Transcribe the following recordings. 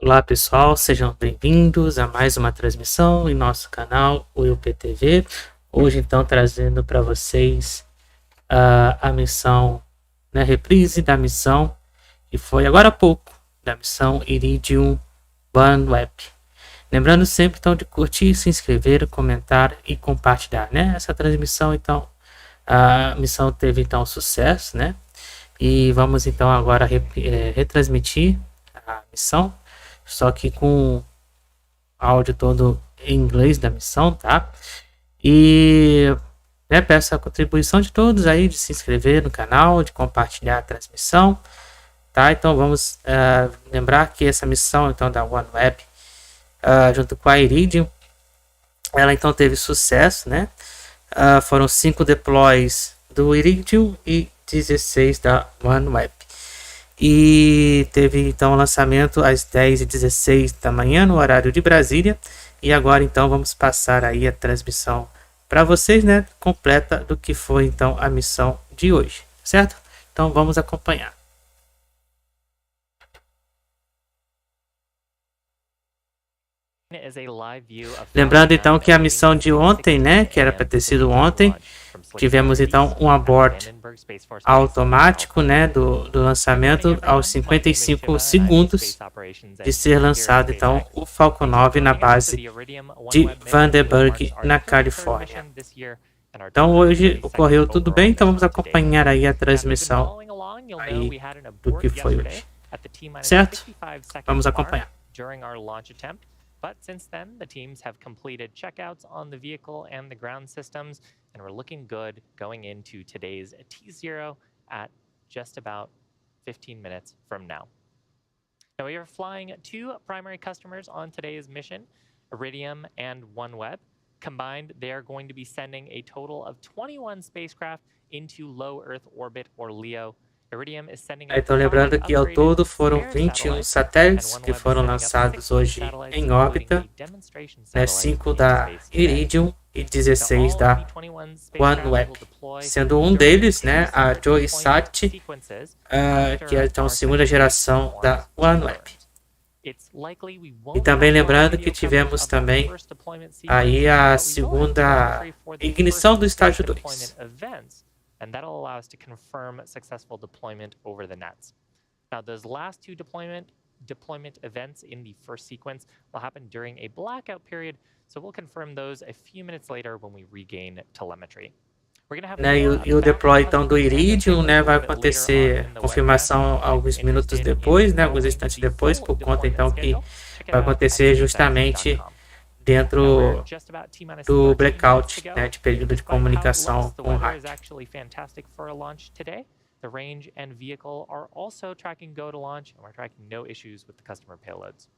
Olá pessoal, sejam bem-vindos a mais uma transmissão em nosso canal WillPTV. Hoje então trazendo para vocês a missão, né, reprise da missão que foi agora há pouco, da missão Iridium Oneweb. Lembrando sempre então de curtir, se inscrever, comentar e compartilhar, né? Essa transmissão então, a missão teve então sucesso, né? E vamos então agora retransmitir a missão, só que com áudio todo em inglês da missão, tá? E peço a contribuição de todos aí, de se inscrever no canal, de compartilhar a transmissão, tá? Então vamos lembrar que essa missão então da Oneweb, junto com a Iridium, ela então teve sucesso, né? Foram 5 deploys do Iridium e 16 da Oneweb. E teve então o lançamento às 10h16 da manhã no horário de Brasília. E agora então vamos passar aí a transmissão para vocês, né, completa do que foi então a missão de hoje, certo? Então vamos acompanhar. Lembrando então que a missão de ontem, né, que era para ter sido ontem, tivemos então um abort automático, né, do lançamento aos 55 segundos de ser lançado então o Falcon 9 na base de Vandenberg, na Califórnia. Então hoje ocorreu tudo bem, então vamos acompanhar aí a transmissão aí do que foi hoje, certo? Vamos acompanhar. But since then, the teams have completed checkouts on the vehicle and the ground systems, and we're looking good going into today's T0 at just about 15 minutes from now. Now, we are flying 2 primary customers on today's mission, Iridium and OneWeb. Combined, they are going to be sending a total of 21 spacecraft into low Earth orbit, or LEO. Então lembrando que ao todo foram 21 satélites que foram lançados hoje em órbita, né, 5 da Iridium e 16 da OneWeb, sendo um deles, né, a JoySat, que é então a segunda geração da OneWeb. E também lembrando que tivemos também aí a segunda ignição do estágio 2. And that'll allow us to confirm successful deployment over the nets. Now, those last 2 deployment events in the first sequence will happen during a blackout period, so we'll confirm those a few minutes later when we regain telemetry. E o deploy então do Iridium, né, vai acontecer confirmação alguns minutos depois, né, alguns instantes depois, por conta então que vai acontecer justamente dentro do blackout, né, de período de comunicação com o hack. The range and vehicle are also tracking go to launch, and we're tracking no issues with the customer payloads.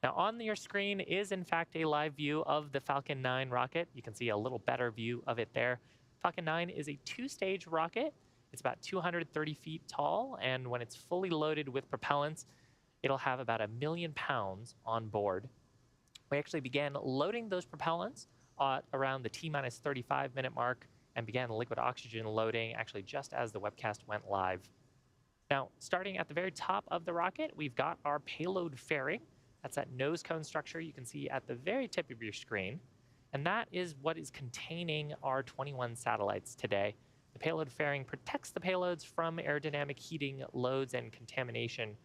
Now, on your screen is, in fact, a live view of the Falcon 9 rocket. You can see a little better view of it there. Falcon 9 is a 2-stage rocket. It's about 230 feet tall, and when it's fully loaded with propellants, it'll have about 1 million pounds on board. We actually began loading those propellants around the T-minus 35-minute mark and began liquid oxygen loading actually just as the webcast went live. Now, starting at the very top of the rocket, we've got our payload fairing. That's that nose cone structure you can see at the very tip of your screen. And that is what is containing our 21 satellites today. The payload fairing protects the payloads from aerodynamic heating loads and contamination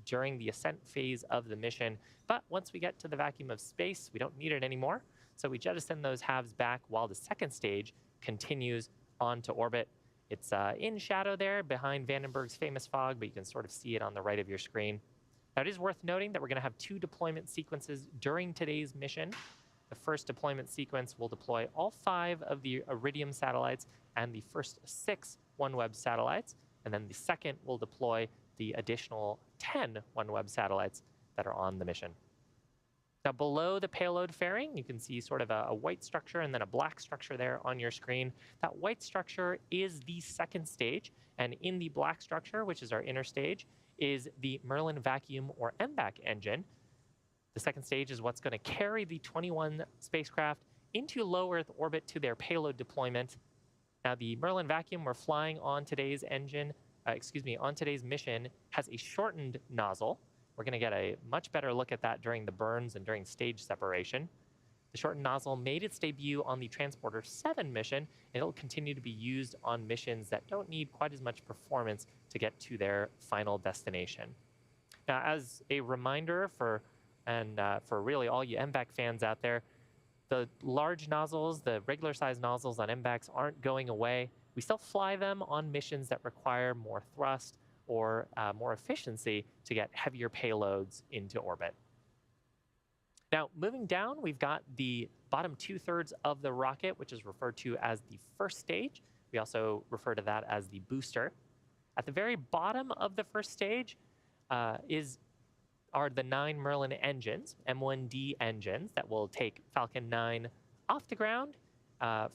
during the ascent phase of the mission. But once we get to the vacuum of space, we don't need it anymore. So we jettison those halves back while the second stage continues onto orbit. It's in shadow there behind Vandenberg's famous fog, but you can sort of see it on the right of your screen. Now, it is worth noting that we're going to have 2 deployment sequences during today's mission. The first deployment sequence will deploy all 5 of the Iridium satellites and the first 6 OneWeb satellites. And then the second will deploy the additional 10 OneWeb satellites that are on the mission. Now, below the payload fairing, you can see sort of a white structure and then a black structure there on your screen. That white structure is the second stage, and in the black structure, which is our inner stage, is the Merlin vacuum or MVAC engine. The second stage is what's going to carry the 21 spacecraft into low Earth orbit to their payload deployment. Now, the Merlin vacuum we're flying on today's mission has a shortened nozzle We're going to get a much better look at that during the burns and during stage separation. The shortened nozzle made its debut on the Transporter 7 mission, and it'll continue to be used on missions that don't need quite as much performance to get to their final destination. Now, as a reminder for really all you MVAC fans out there, the large nozzles, the regular size nozzles on MVACs aren't going away. We still fly them on missions that require more thrust or more efficiency to get heavier payloads into orbit. Now, moving down, we've got the bottom 2/3 of the rocket, which is referred to as the first stage. We also refer to that as the booster. At the very bottom of the first stage are the 9 Merlin engines, M1D engines, that will take Falcon 9 off the ground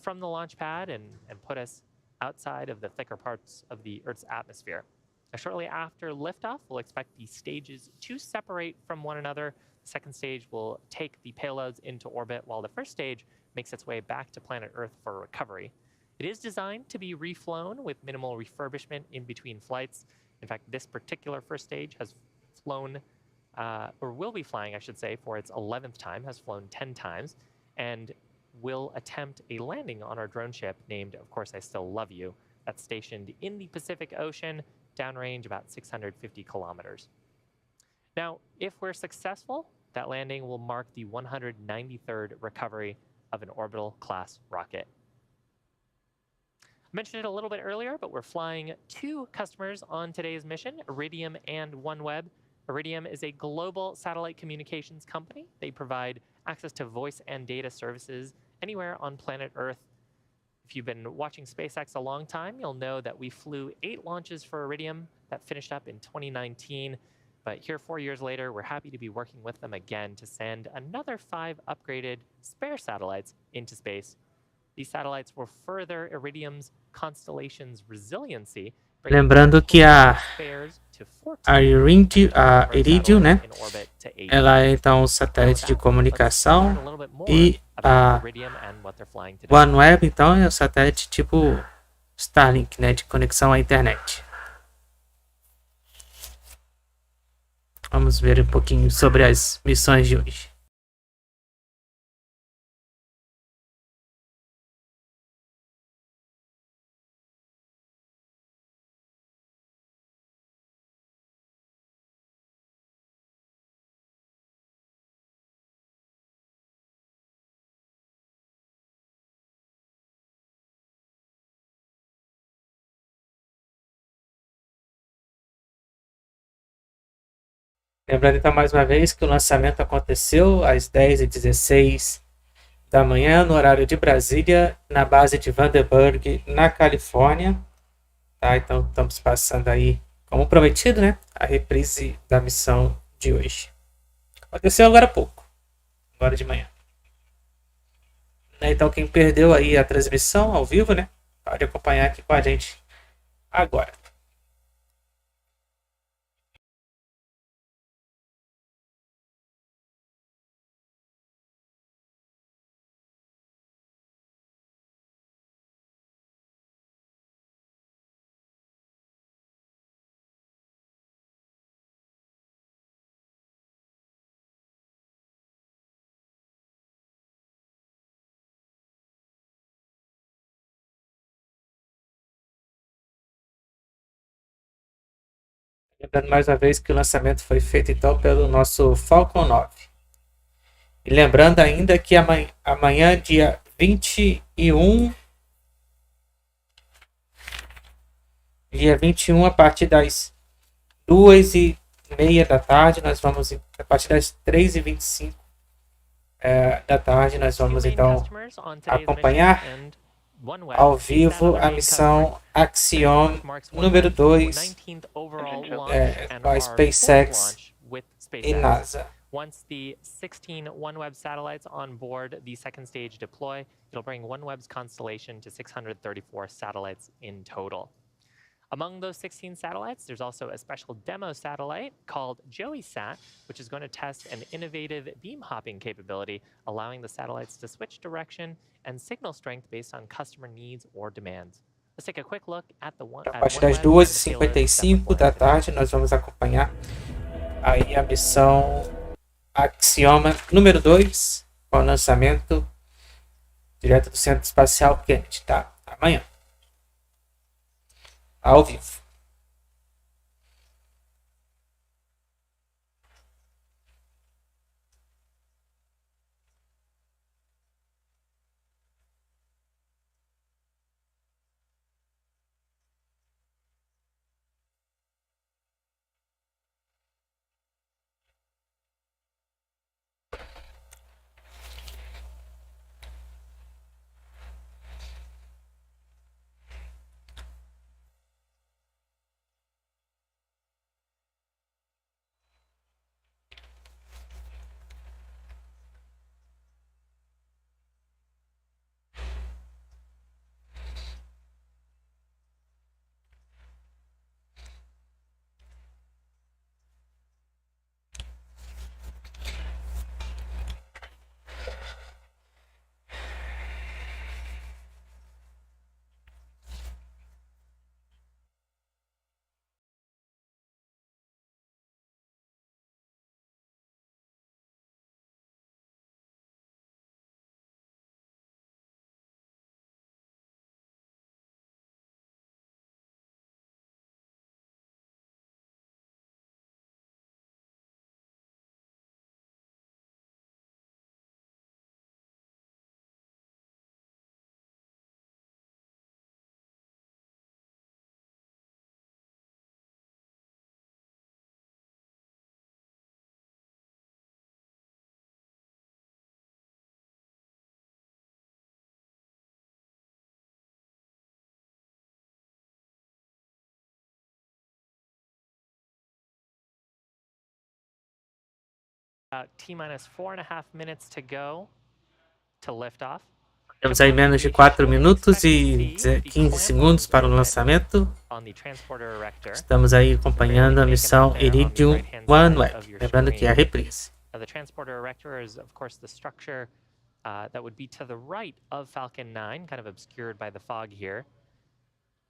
from the launch pad and put us outside of the thicker parts of the Earth's atmosphere. Now, shortly after liftoff, we'll expect the stages to separate from one another. The second stage will take the payloads into orbit, while the first stage makes its way back to planet Earth for recovery. It is designed to be reflown with minimal refurbishment in between flights. In fact, this particular first stage has flown, or will be flying, I should say, for its 11th time, has flown 10 times, and will attempt a landing on our drone ship named, of course, I Still Love You, that's stationed in the Pacific Ocean, downrange about 650 kilometers. Now, if we're successful, that landing will mark the 193rd recovery of an orbital class rocket. I mentioned it a little bit earlier, but we're flying 2 customers on today's mission, Iridium and OneWeb. Iridium is a global satellite communications company. They provide access to voice and data services anywhere on planet Earth. If you've been watching SpaceX a long time, you'll know that we flew 8 launches for Iridium that finished up in 2019. But here 4 years later, we're happy to be working with them again to send another 5 upgraded spare satellites into space. These satellites will further Iridium's constellation's resiliency. Lembrando que a Iridium, né? Ela é então um satélite de comunicação e a OneWeb, então, é um satélite tipo Starlink, né? De conexão à internet. Vamos ver um pouquinho sobre as missões de hoje. Lembrando então mais uma vez que o lançamento aconteceu às 10h16 da manhã, no horário de Brasília, na base de Vandenberg, na Califórnia. Tá? Então estamos passando aí, como prometido, né? A reprise da missão de hoje. Aconteceu agora há pouco, agora de manhã. Então quem perdeu aí a transmissão ao vivo, né? Pode acompanhar aqui com a gente agora. Lembrando mais uma vez que o lançamento foi feito então pelo nosso Falcon 9. E lembrando ainda que amanhã dia 21, a partir das 2h30 da tarde, nós vamos, a partir das 3h25 da tarde, nós vamos então acompanhar ao vivo a missão Axiom número 2 com a SpaceX e NASA. Once the 16 OneWeb satellites on board the second stage deploy, it'll bring OneWeb's constellation to 634 satellites in total. Among those 16 satellites, there's also a special demo satellite called JoeySat, which is going to test an innovative beam hopping capability, allowing the satellites to switch direction and signal strength based on customer needs or demands. Let's take a quick look at the one. A partir das 2h55 da tarde, nós vamos acompanhar aí a missão Axioma número 2, com o lançamento direto do Centro Espacial Kennedy, tá? Amanhã. Ao vivo. About T-minus 4.5 minutes to go to liftoff. Temos aí menos de 4 minutos e 15 segundos para o lançamento. Estamos aí acompanhando a missão Iridium Oneweb, lembrando que é a reprise. The transporter erector is, of course, the structure that would be to the right of Falcon 9, kind of obscured by the fog here.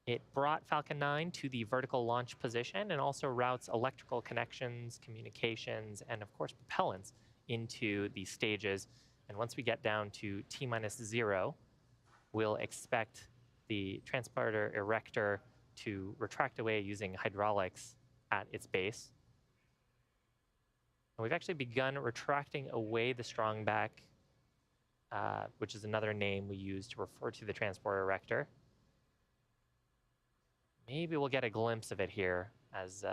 It brought Falcon 9 to the vertical launch position and also routes electrical connections, communications, and of course propellants into the stages. And once we get down to T-minus 0, we'll expect the transporter erector to retract away using hydraulics at its base. And we've actually begun retracting away the strong back, which is another name we use to refer to the transporter erector. Maybe we'll get a glimpse of it here as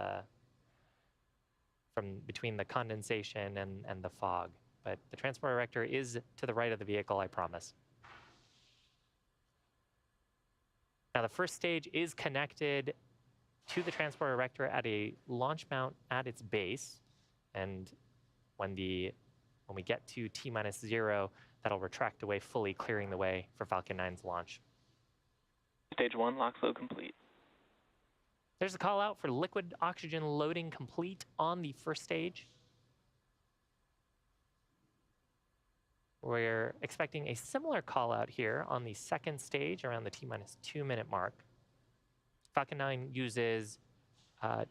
from between the condensation and the fog. But the transporter erector is to the right of the vehicle, I promise. Now the first stage is connected to the transporter erector at a launch mount at its base. And when we get to T-minus 0, that'll retract away fully, clearing the way for Falcon 9's launch. Stage 1, lock flow complete. There's a call out for liquid oxygen loading complete on the first stage. We're expecting a similar call out here on the second stage around the T-minus 2 minute mark. Falcon 9 uses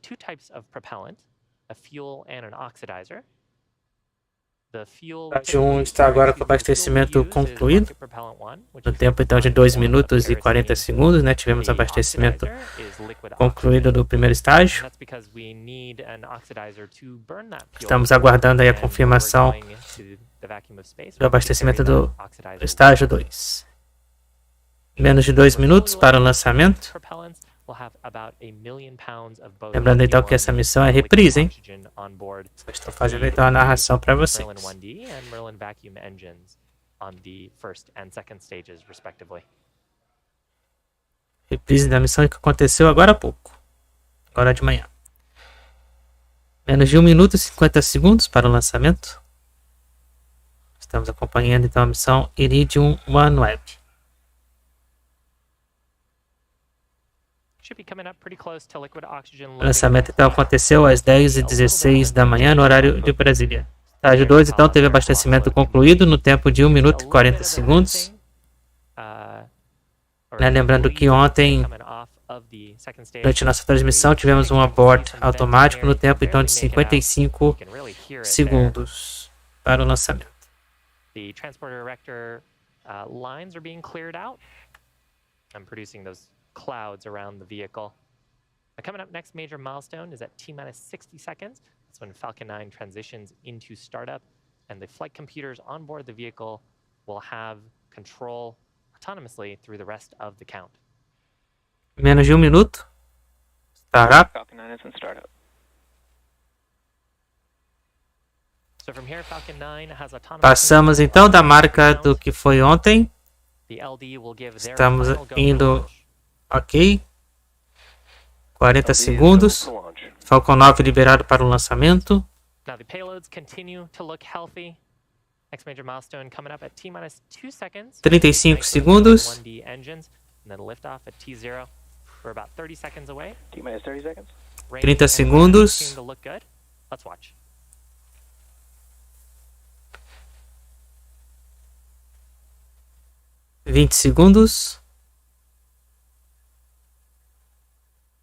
two types of propellant, a fuel and an oxidizer. The fuel está agora com o abastecimento concluído. No tempo então de 2 minutos e 40 segundos, né? Tivemos abastecimento concluído do primeiro estágio. Estamos aguardando aí a confirmação do abastecimento do estágio 2. Menos de 2 minutos para o lançamento. Lembrando então que essa missão é reprise, hein? Estou fazendo então a narração para vocês. Reprise da missão que aconteceu agora há pouco. Agora de manhã. Menos de 1 minuto e 50 segundos para o lançamento. Estamos acompanhando então a missão Iridium Oneweb. O lançamento então aconteceu às 10h16 da manhã no horário de Brasília. Estágio 2 então teve abastecimento concluído no tempo de 1 minuto e 40 segundos. Lembrando que ontem the second stage. Durante nossa transmissão, tivemos um abort automático no tempo então de 55 segundos para o lançamento. The transporter erector lines are being cleared out and producing those clouds around the vehicle. Now, coming up, next major milestone is at T-minus 60 seconds. That's when Falcon 9 transitions into startup, and the flight computers on board the vehicle will have control autonomously through the rest of the count. Menos de 1 minuto. Startup. Falcon 9 is in startup. So from here, Falcon 9 has autonomous Passamos control então of da the marca count. do que foi ontem. The LD will give their Estamos final go indo, launch. ok. 40 segundos. Falcon 9 liberado para o lançamento. Now the payloads continue to look healthy. Next major milestone coming up at T-minus 2 seconds. 35 Ignite segundos. those 1D engines, and then lift off at T0. We're about 30 seconds away. T-minus 30 seconds. Range 30 and time segundos. seem to look good. Let's watch. 20 segundos.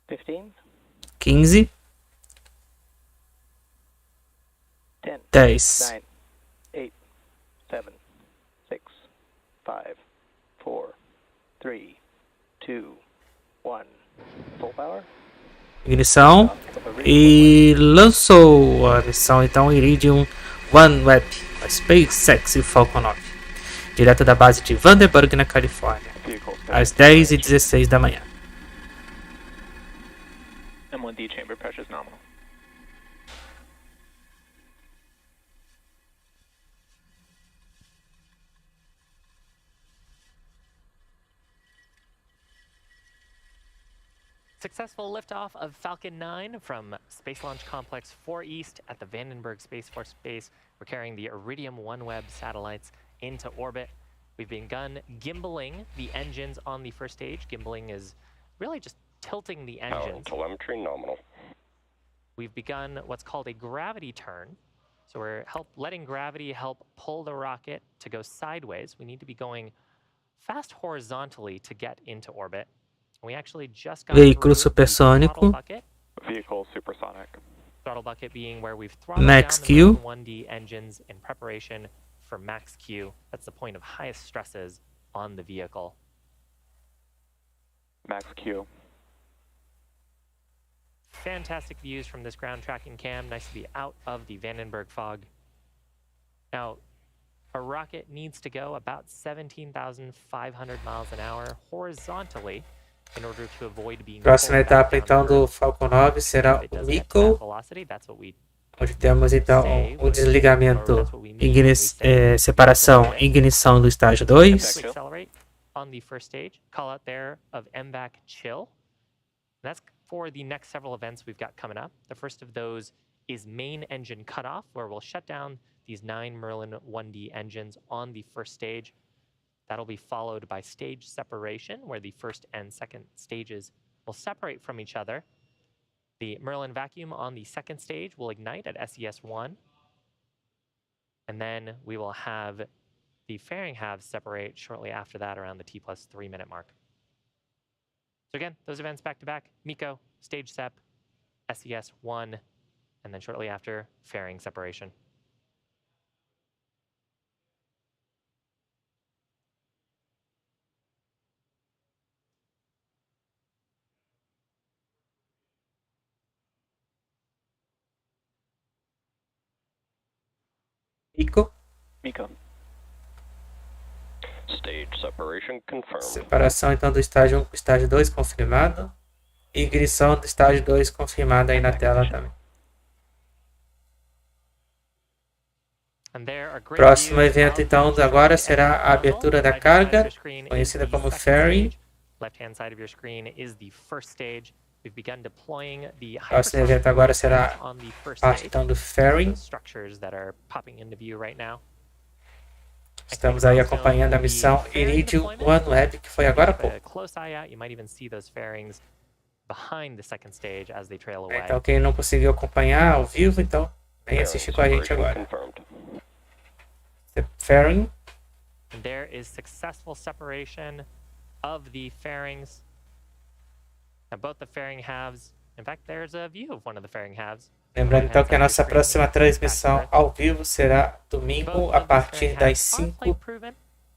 15, 15. 10, 10. 9, 8, 7, 6, 5, 4, 3, 2, 1. Full power. Ignição. E lançou a missão então Iridium Oneweb, a Spacex e Falcon 9. Direto da base de Vandenberg, na Califórnia. Às 10h16 da manhã. M1D chamber pressure is nominal. Successful liftoff of Falcon 9 from Space Launch Complex 4 East at the Vandenberg Space Force Base. We're carrying the Iridium OneWeb satellites into orbit. We've begun gimbaling the engines on the first stage. Gimbaling is really just tilting the engines. Telemetry nominal. We've begun what's called a gravity turn. So we're letting gravity help pull the rocket to go sideways. We need to be going fast horizontally to get into orbit. We actually just got Veículo through the supersônico. throttle bucket. Vehicle supersonic. Throttle bucket being where we've throttled Max down Q. the 1D engines in preparation for max Q. That's the point of highest stresses on the vehicle. Max Q. Fantastic views from this ground tracking cam. Nice to be out of the Vandenberg fog. Now, a rocket needs to go about 17,500 miles an hour horizontally in order to avoid being Próxima pulled back etapa down então to do Earth. Falcon 9 será If it o doesn't get to Mico, that velocity, that's what we onde temos então say o desligamento, or that's what we mean when we say separação e ignição do estágio 2. quick accelerate on the first stage. Call out there of MVAC chill. That's for the next several events we've got coming up. The first of those is main engine cutoff, where we'll shut down these 9 Merlin 1D engines on the first stage. That'll be followed by stage separation, where the first and second stages will separate from each other. The Merlin vacuum on the second stage will ignite at SES-1. And then we will have the fairing halves separate shortly after that around the T+3 minute mark. So again, those events back to back, MECO, stage sep, SES-1, and then shortly after, fairing separation. Mico, Miko. Stage separation confirmed. separação então do estágio 1 para o estágio 2 confirmado. E ignição do estágio 2 confirmada aí na tela também. And there are great Próximo views evento of então the agora engine será a nozzle. abertura da Right hand side of carga, your screen is conhecida the como second fairing. stage. Left-hand side of your screen is the first stage. We've begun deploying the Próximo hypersonic evento agora será on the first parte stage. então do fairing. Those structures that are popping into view right now. Estamos aí acompanhando a missão Iridium OneWeb, que foi agora há Keep a pouco. close eye out. You might even see those fairings behind the second stage as they trail away. Então quem não conseguiu acompanhar ao vivo, então vem assistir com a gente agora. Confirmed. Fairing, And there is successful separation of the fairings. Now both the fairing halves, in fact, there's a view of one of the fairing halves. Lembrando então que a nossa próxima transmissão ao vivo será domingo a partir das 5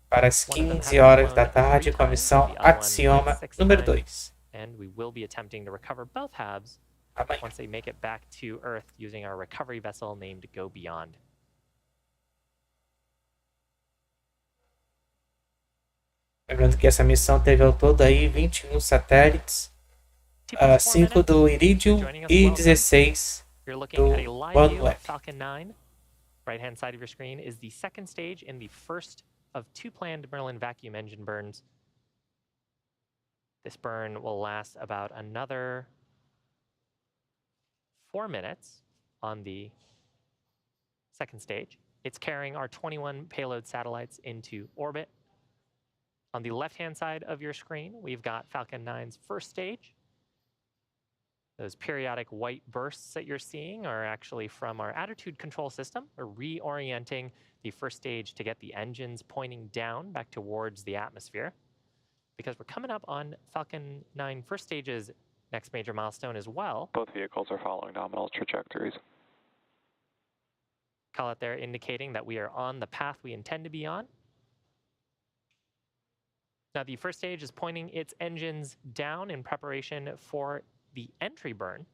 para as 15 horas da tarde com a missão Axioma número 2. And we will be attempting to recover both halves once they make it back to Earth using our recovery vessel named Go Beyond. Lembrando que essa missão teve ao todo aí 21 satélites, 5 do Iridium e 16 You're looking do at a live view of OneWeb. Falcon 9. Right-hand side of your screen is the second stage in the first of 2 planned Merlin vacuum engine burns. This burn will last about another 4 minutes on the second stage. It's carrying our 21 payload satellites into orbit. On the left-hand side of your screen, we've got Falcon 9's first stage. Those periodic white bursts that you're seeing are actually from our attitude control system. We're reorienting the first stage to get the engines pointing down back towards the atmosphere, because we're coming up on Falcon 9 first stage's next major milestone as well. Both vehicles are following nominal trajectories. Call it there indicating that we are on the path we intend to be on. Now the first stage is pointing its engines down in preparation for the entry burn.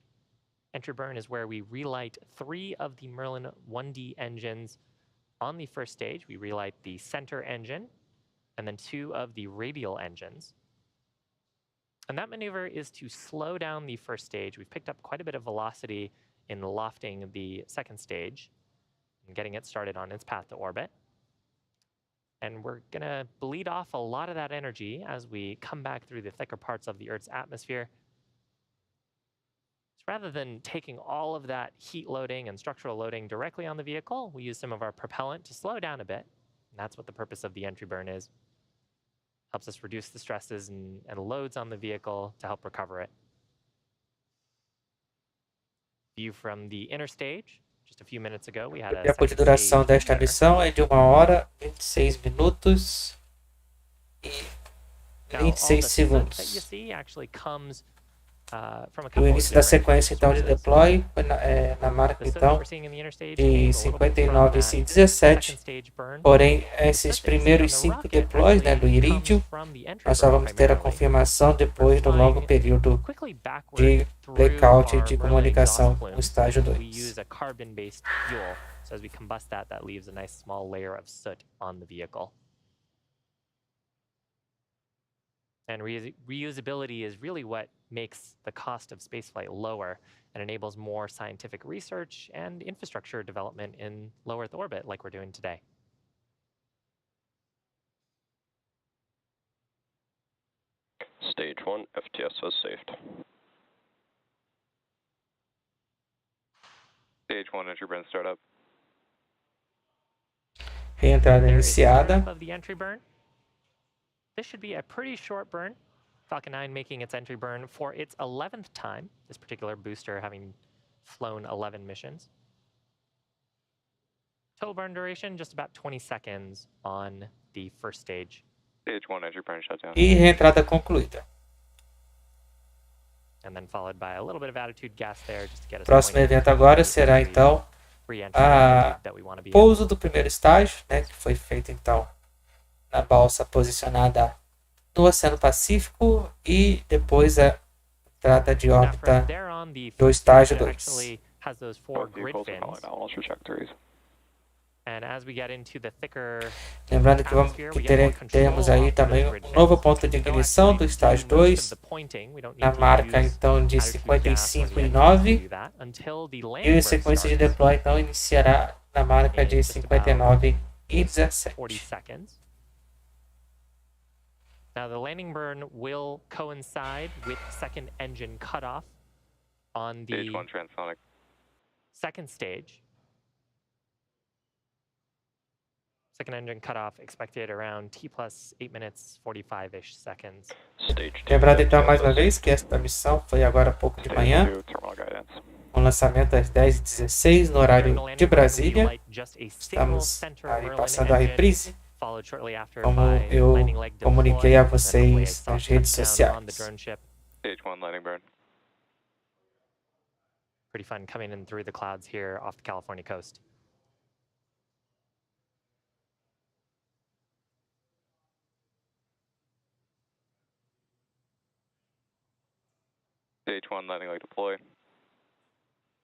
Entry burn is where we relight 3 of the Merlin 1D engines on the first stage. We relight the center engine and then 2 of the radial engines. And that maneuver is to slow down the first stage. We've picked up quite a bit of velocity in lofting the second stage and getting it started on its path to orbit. And we're going to bleed off a lot of that energy as we come back through the thicker parts of the Earth's atmosphere. So rather than taking all of that heat loading and structural loading directly on the vehicle, we use some of our propellant to slow down a bit. And that's what the purpose of the entry burn is. Helps us reduce the stresses and loads on the vehicle to help recover it. View from the inner stage. Just a few minutes ago, we had O tempo de duração desta missão é de 1 hora, 26 minutos e 26 segundos. O início da sequência então de deploy foi na marca então de 59:17. Porém, esses primeiros 5 deploys, né, do Iridium, nós só vamos ter a confirmação depois do longo período de blackout de comunicação no estágio 2. So as we combust that leaves a nice small layer of soot on the vehicle. And reusability is really what makes the cost of spaceflight lower and enables more scientific research and infrastructure development in low Earth orbit like we're doing today. Stage 1, FTS was saved. Stage 1, entry burn startup. Reentrada iniciada. Of the entry burn. This should be a pretty short burn. Falcon 9 making its entry burn for its 11th time, this particular booster having flown 11 missions. Total burn duration, just about 20 seconds on the first stage. Stage 1, entry burn shutdown. E reentrada concluída. And then followed by a little bit of attitude gas there just to get us. Próximo evento agora será então o pouso do primeiro estágio, né, que foi feito então na balsa posicionada no Oceano Pacífico, e depois a entrada de órbita do estágio 2. Lembrando que teremos aí também um novo ponto de ignição do estágio 2, na marca então de 55:09, e a sequência de deploy então iniciará na marca de 59:17. Now the landing burn will coincide with second engine cutoff on the Stage 1 transonic. Second stage. Second engine cutoff expected around T plus 8 minutes 45-ish seconds. Lembrando então mais uma vez que esta missão foi agora há pouco de manhã, com lançamento às 10h16 no horário de Brasília. Estamos aí passando a reprise, como eu comuniquei a vocês nas redes sociais. Stage 1 landing burn. Pretty fun coming in through the clouds here off the California coast. Stage 1 landing leg deploy.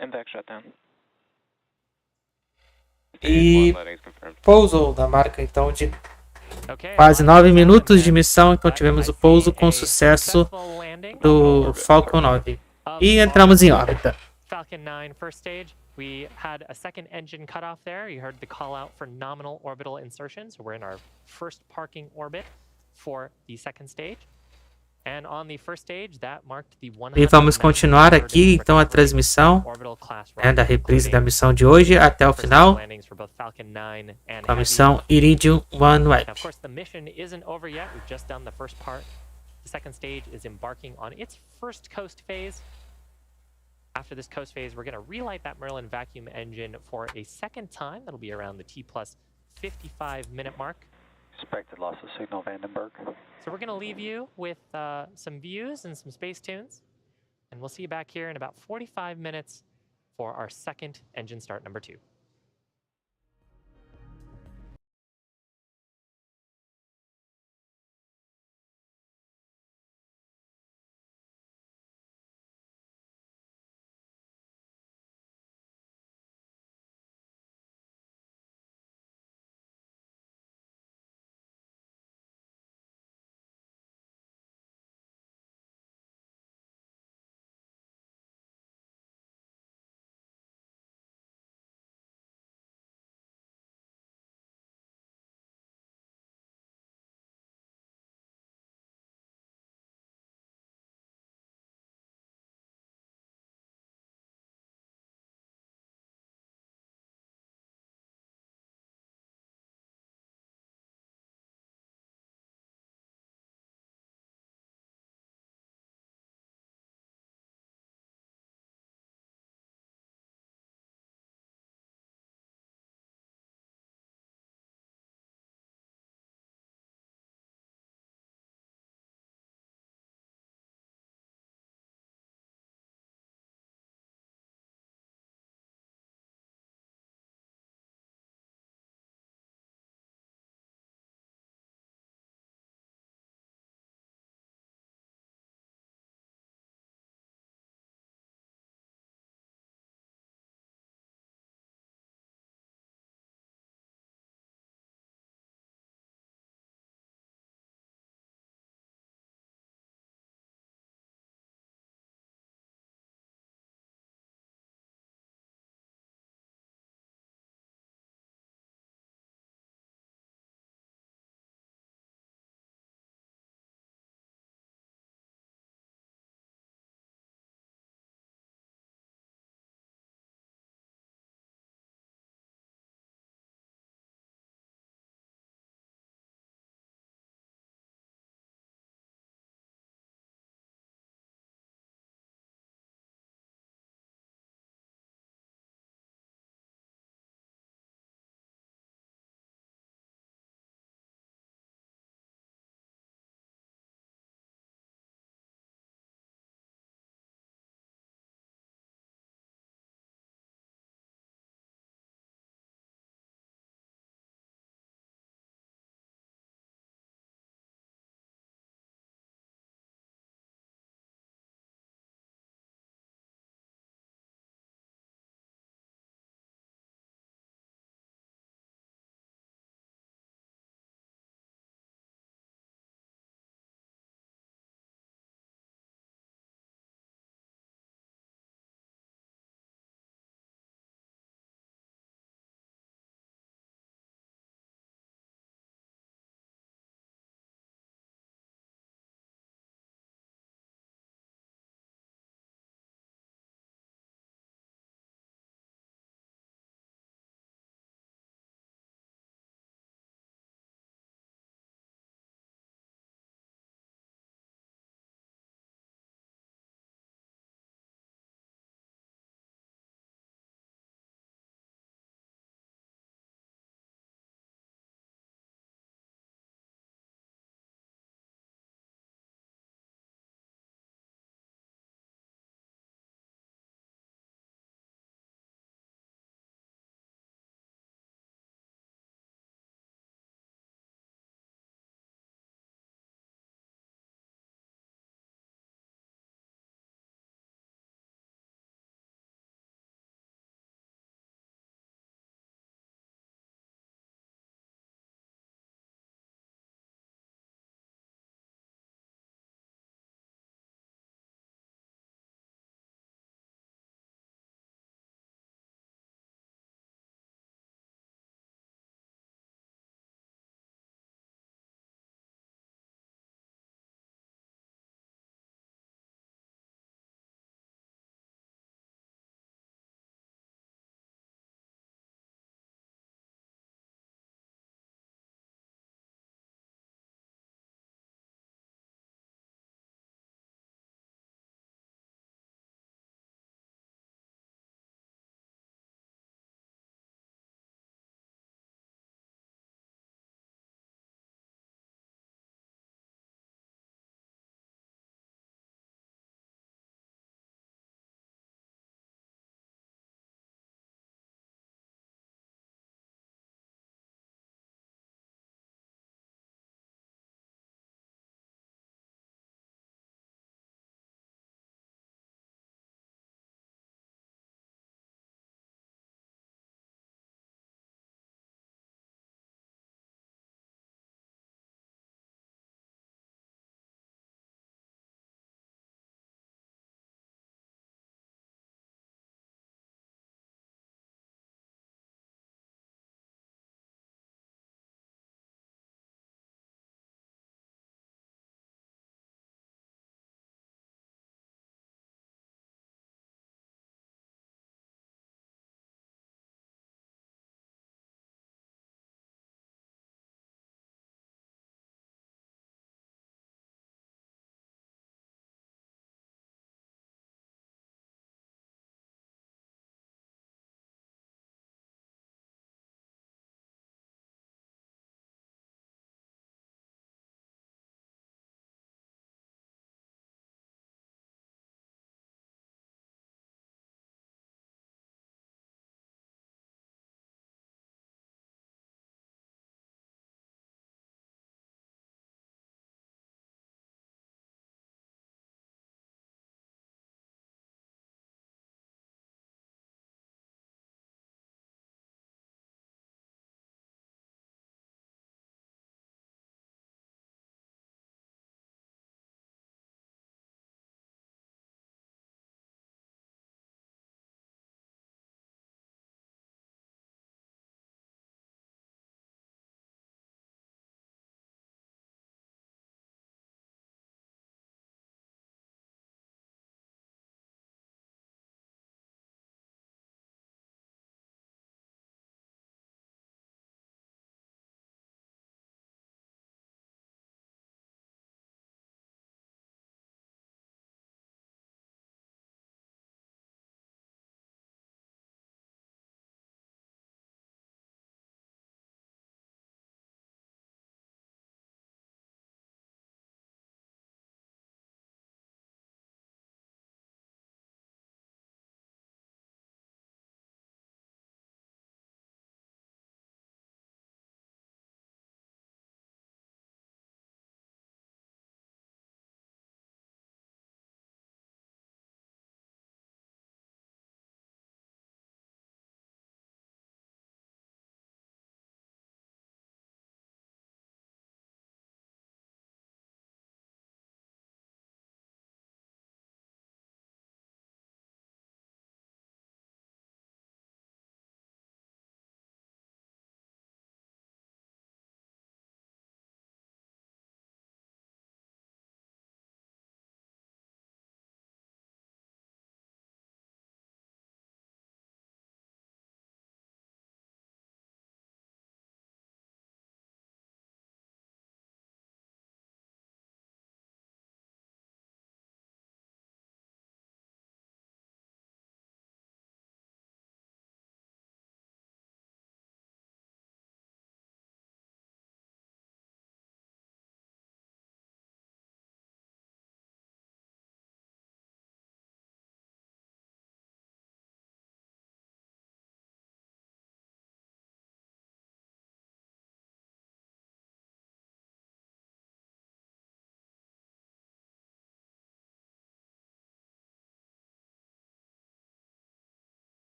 MVAC shutdown. E Stage 1 landing is confirmed. pousou na marca então de Okay, quase launch 9 minutos de landing. missão, então But tivemos I o pouso see com a sucesso successful landing do Falcon 9. E entramos em órbita. Falcon 9 first stage. We had a second engine cutoff there. You heard the call out for nominal orbital insertion. So we're in our first parking orbit for the second stage. And on the first stage, that marked the E vamos continuar aqui então a transmissão, da reprise da missão de hoje até o final, com a missão Iridium Oneweb. Of course, the mission isn't over yet. We've just done the first part. The second stage is embarking on its first coast phase. After this coast phase, we're going to relight that Merlin vacuum engine for a second time. That'll be around the T plus 55-minute mark. Expected loss of signal, Vandenberg. So we're going to leave you with some views and some space tunes. And we'll see you back here in about 45 minutes for our second engine start number 2.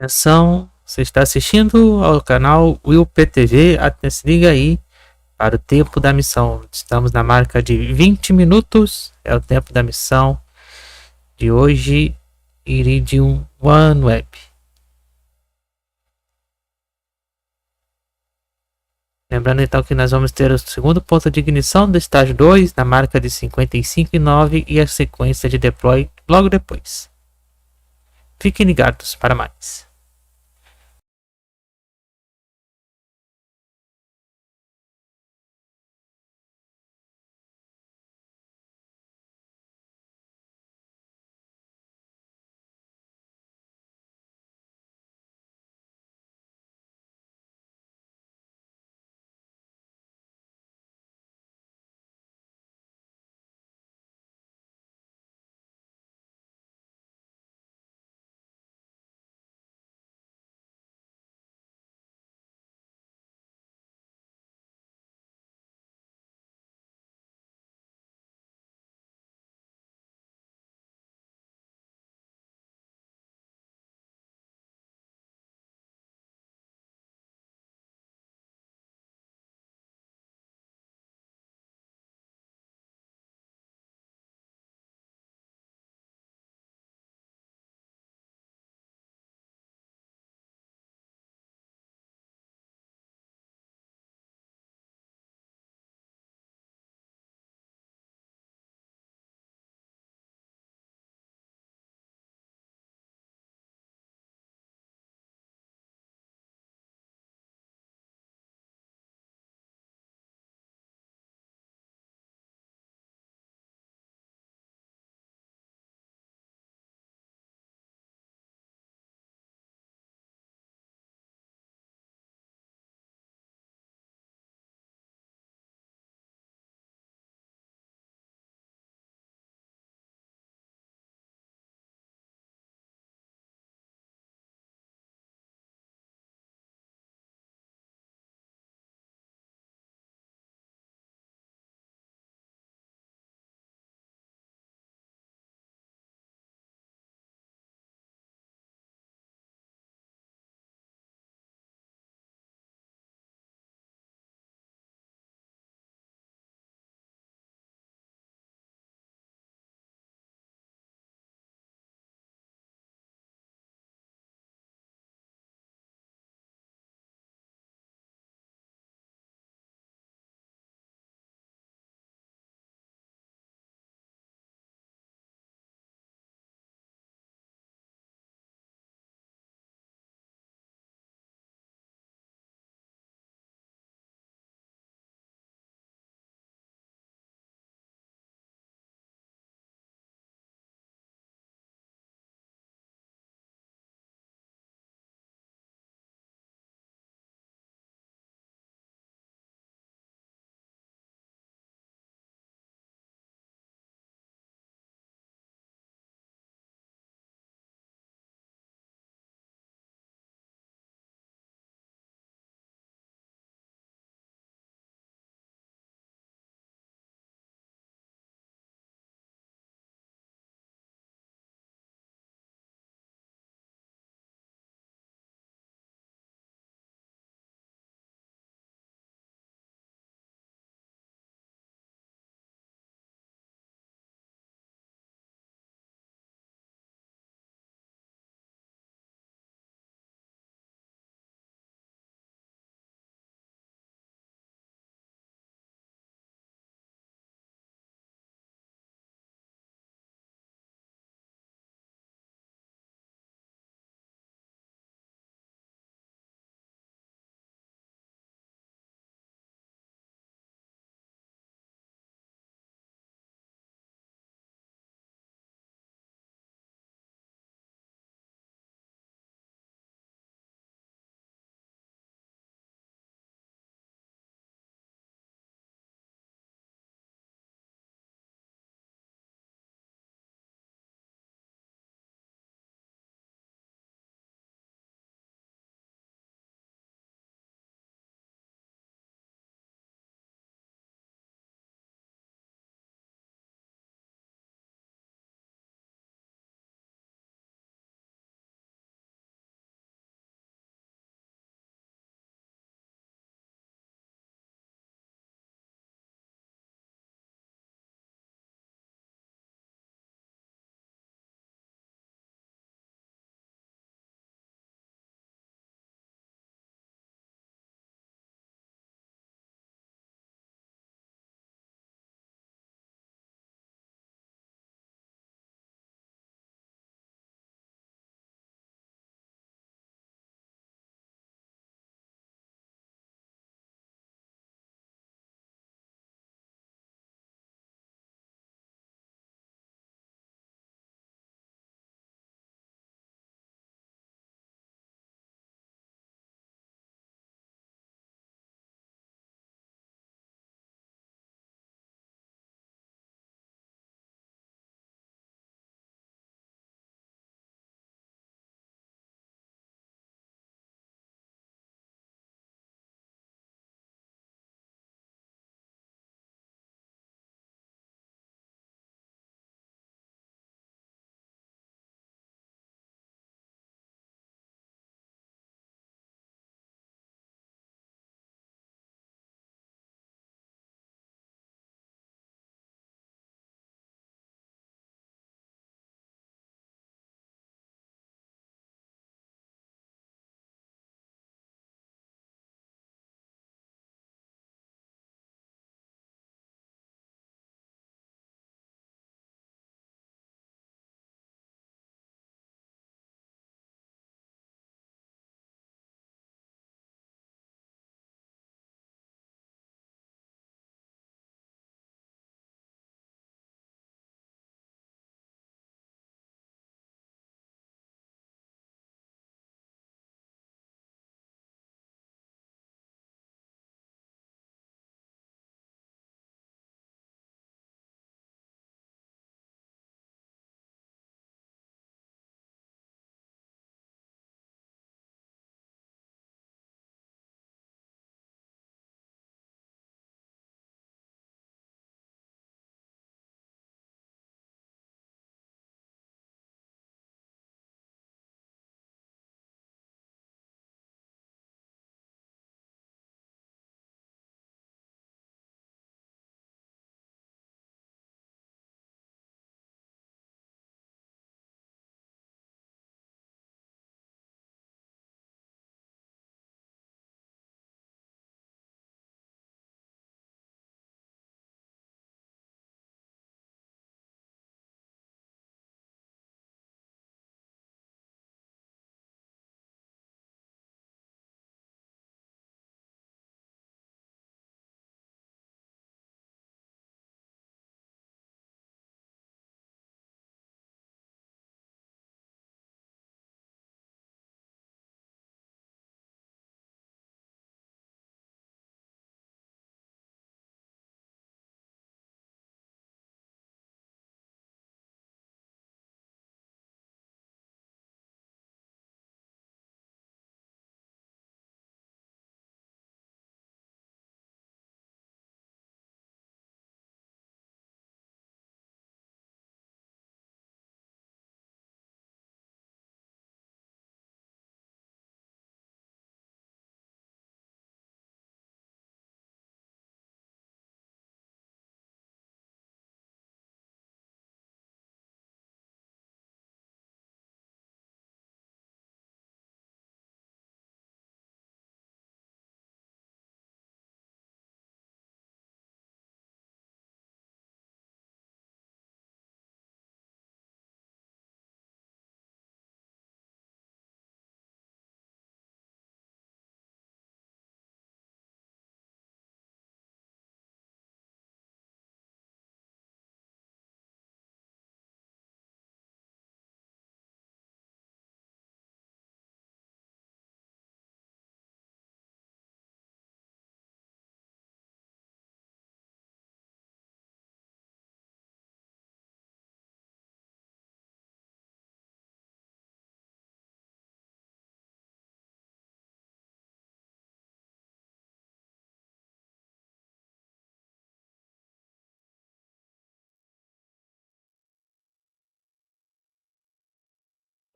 Atenção, você está assistindo ao canal WillPTV. Se liga aí para o tempo da missão. Estamos na marca de 20 minutos. É o tempo da missão de hoje. Iridium Oneweb. Lembrando então que nós vamos ter o segundo ponto de ignição do estágio 2 na marca de 55,9 e a sequência de deploy logo depois. Fiquem ligados para mais.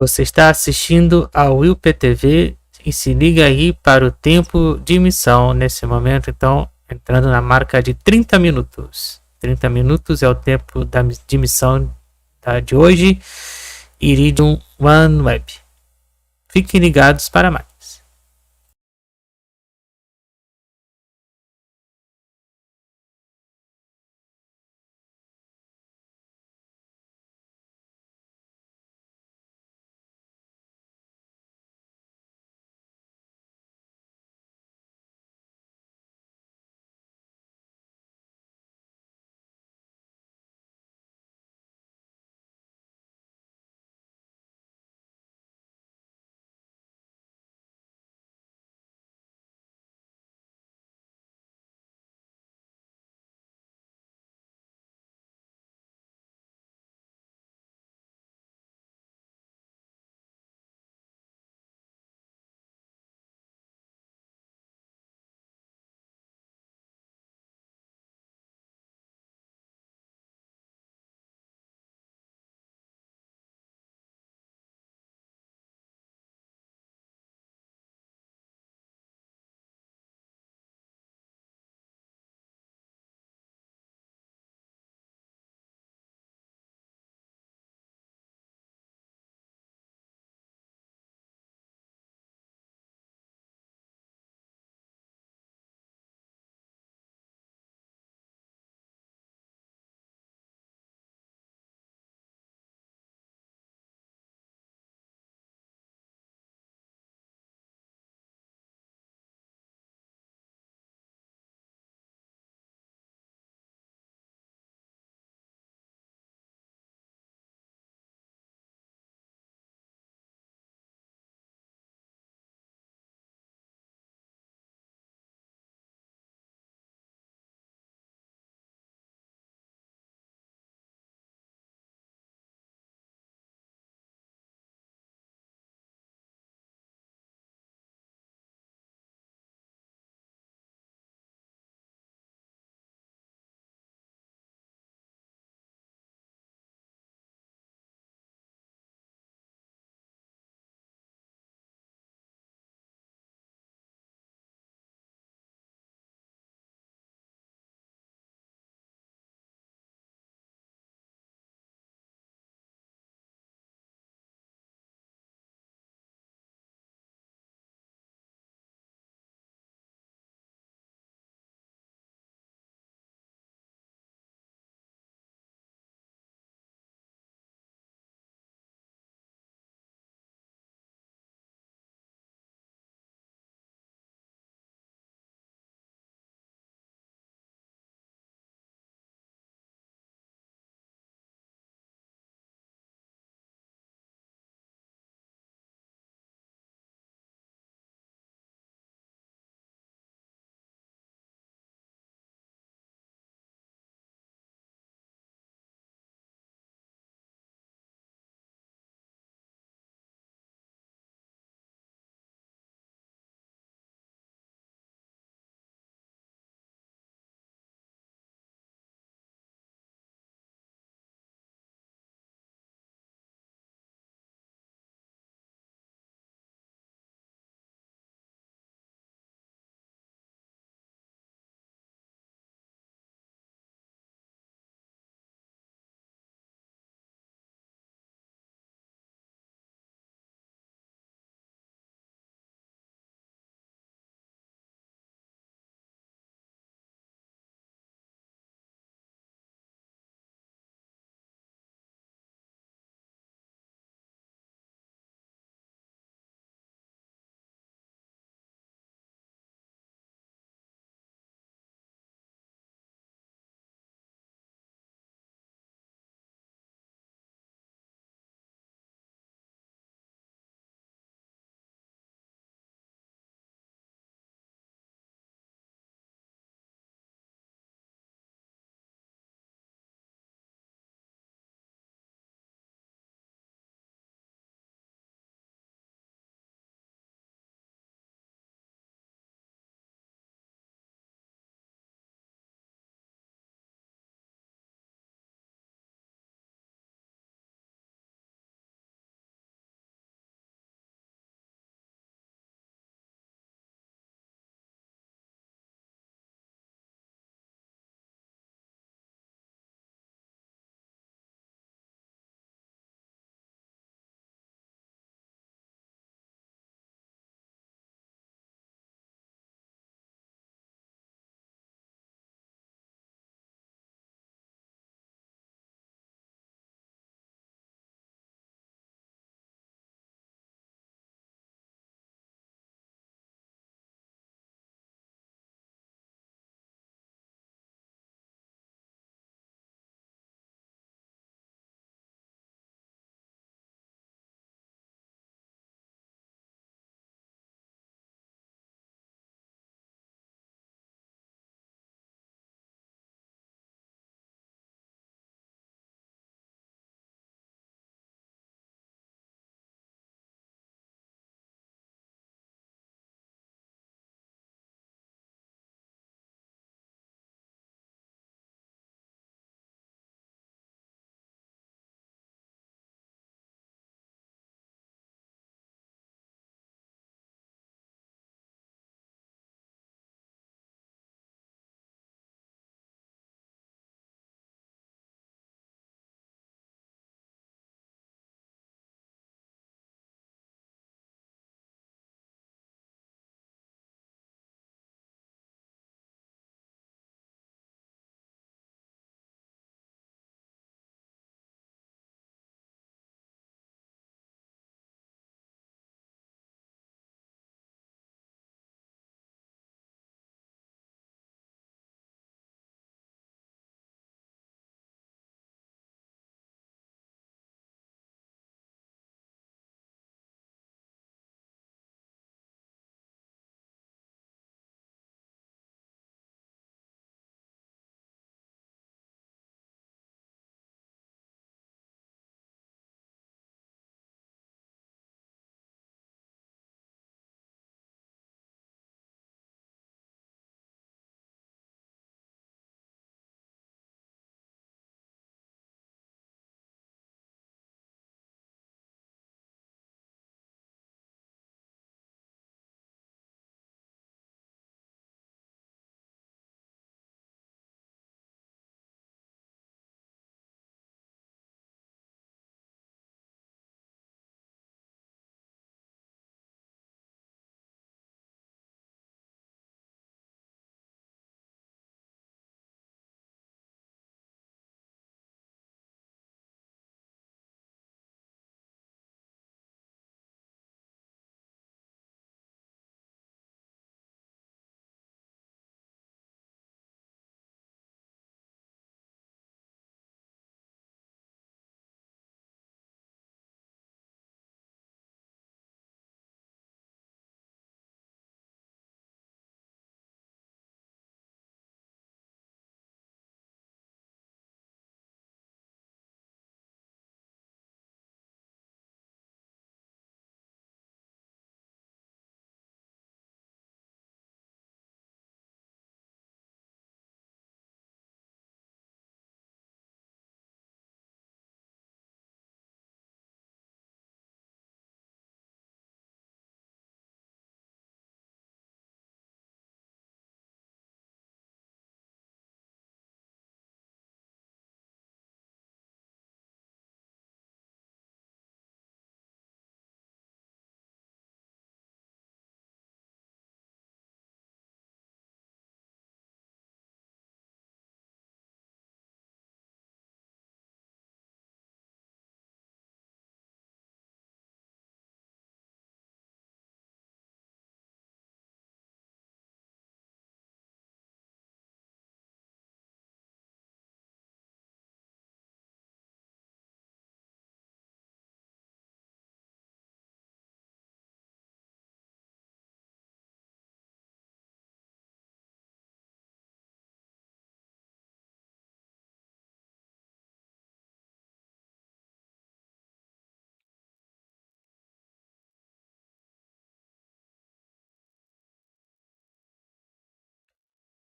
Você está assistindo ao WillPTV e se liga aí para o tempo de missão nesse momento. Então, entrando na marca de 30 minutos. 30 minutos é o tempo de missão de hoje. Iridium Oneweb. Fiquem ligados para mais.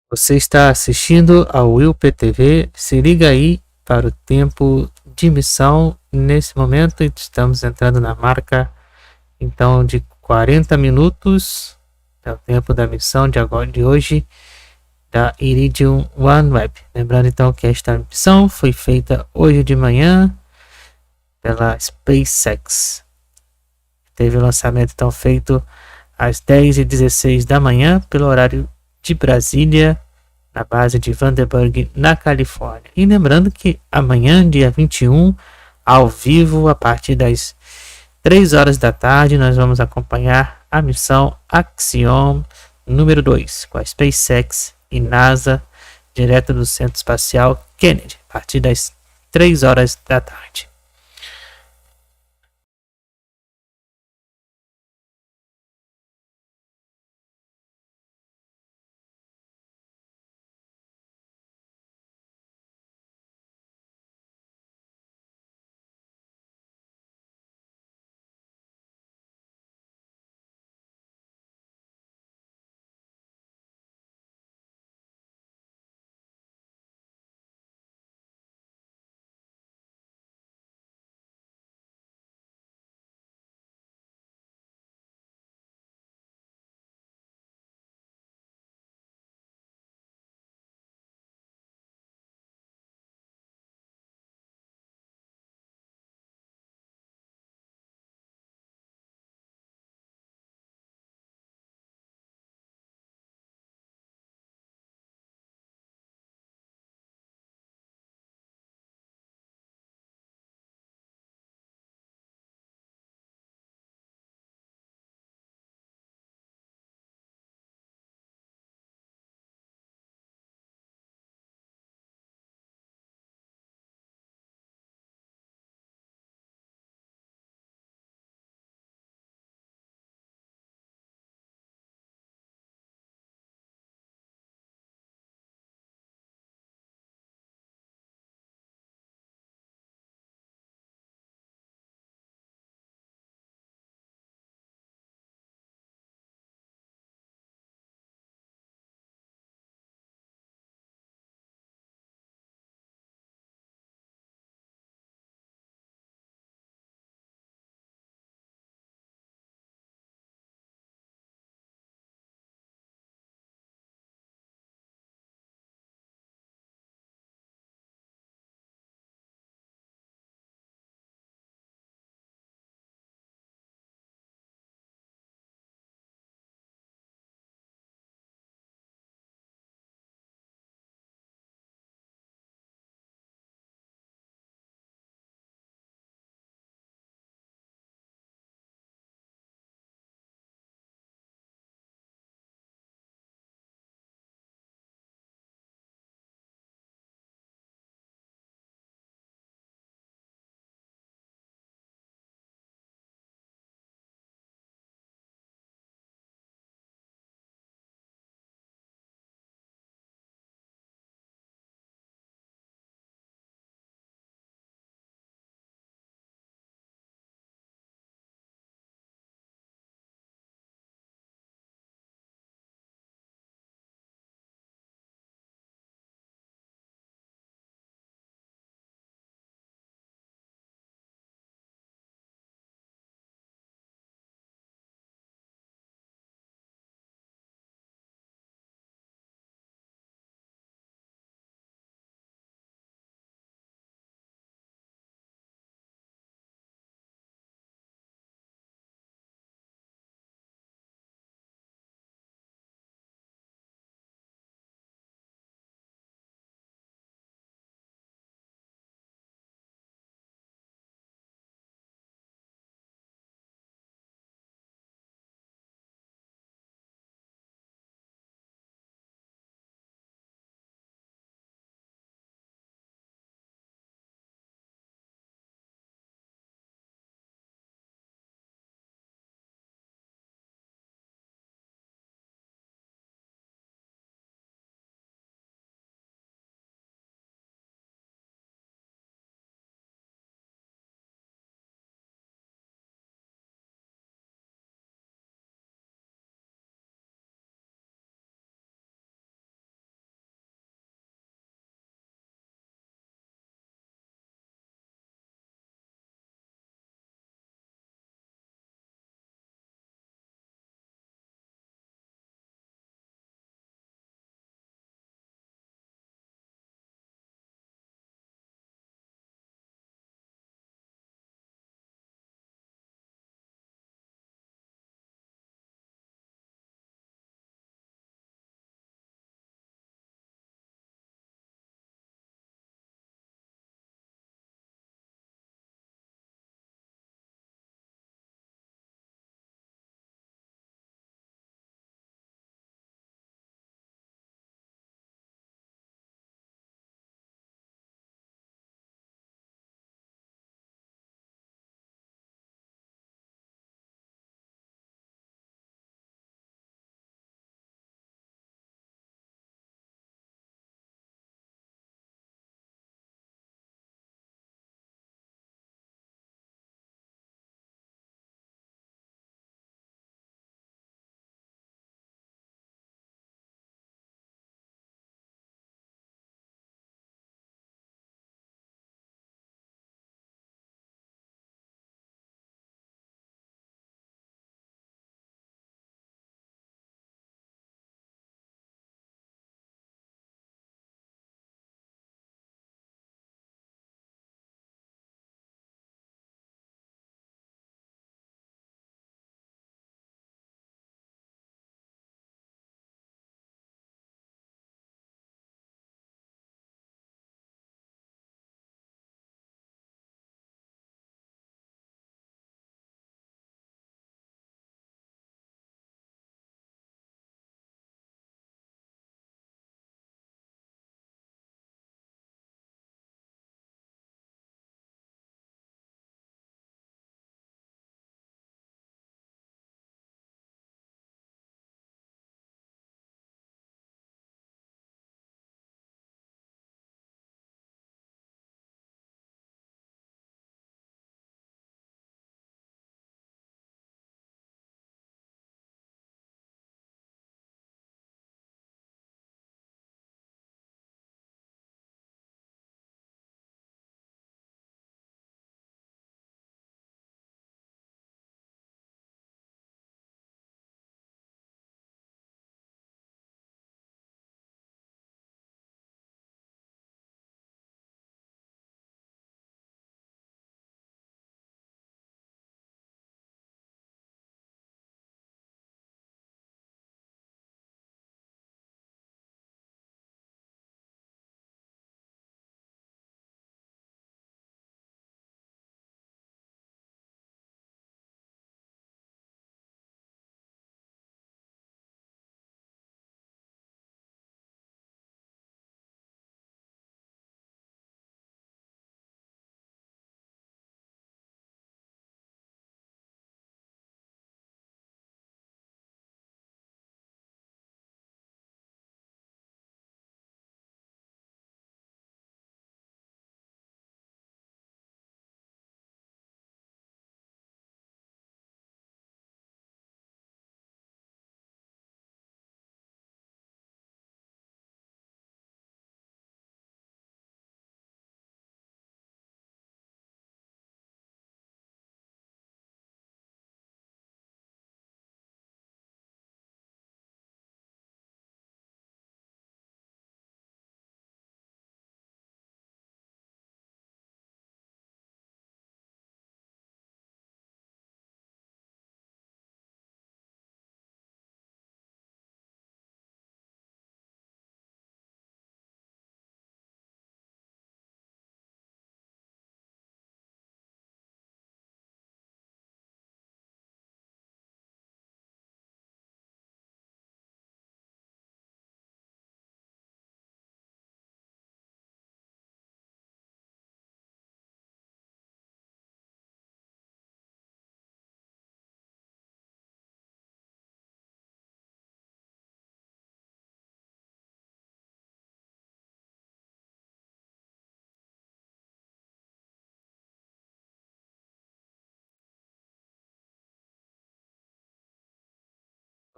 Você está assistindo ao WillPTV. Se liga aí para o tempo de missão. Nesse momento estamos entrando na marca então de 40 minutos. É o tempo da missão de agora de hoje da Iridium Oneweb. Lembrando então que esta missão foi feita hoje de manhã pela Spacex. Teve o lançamento então feito às 10h16 da manhã pelo horário de Brasília, na base de Vandenberg, na Califórnia. E lembrando que amanhã, dia 21, ao vivo, a partir das 3 horas da tarde, nós vamos acompanhar a missão Axiom número 2, com a SpaceX e NASA, direto do Centro Espacial Kennedy, a partir das 3 horas da tarde.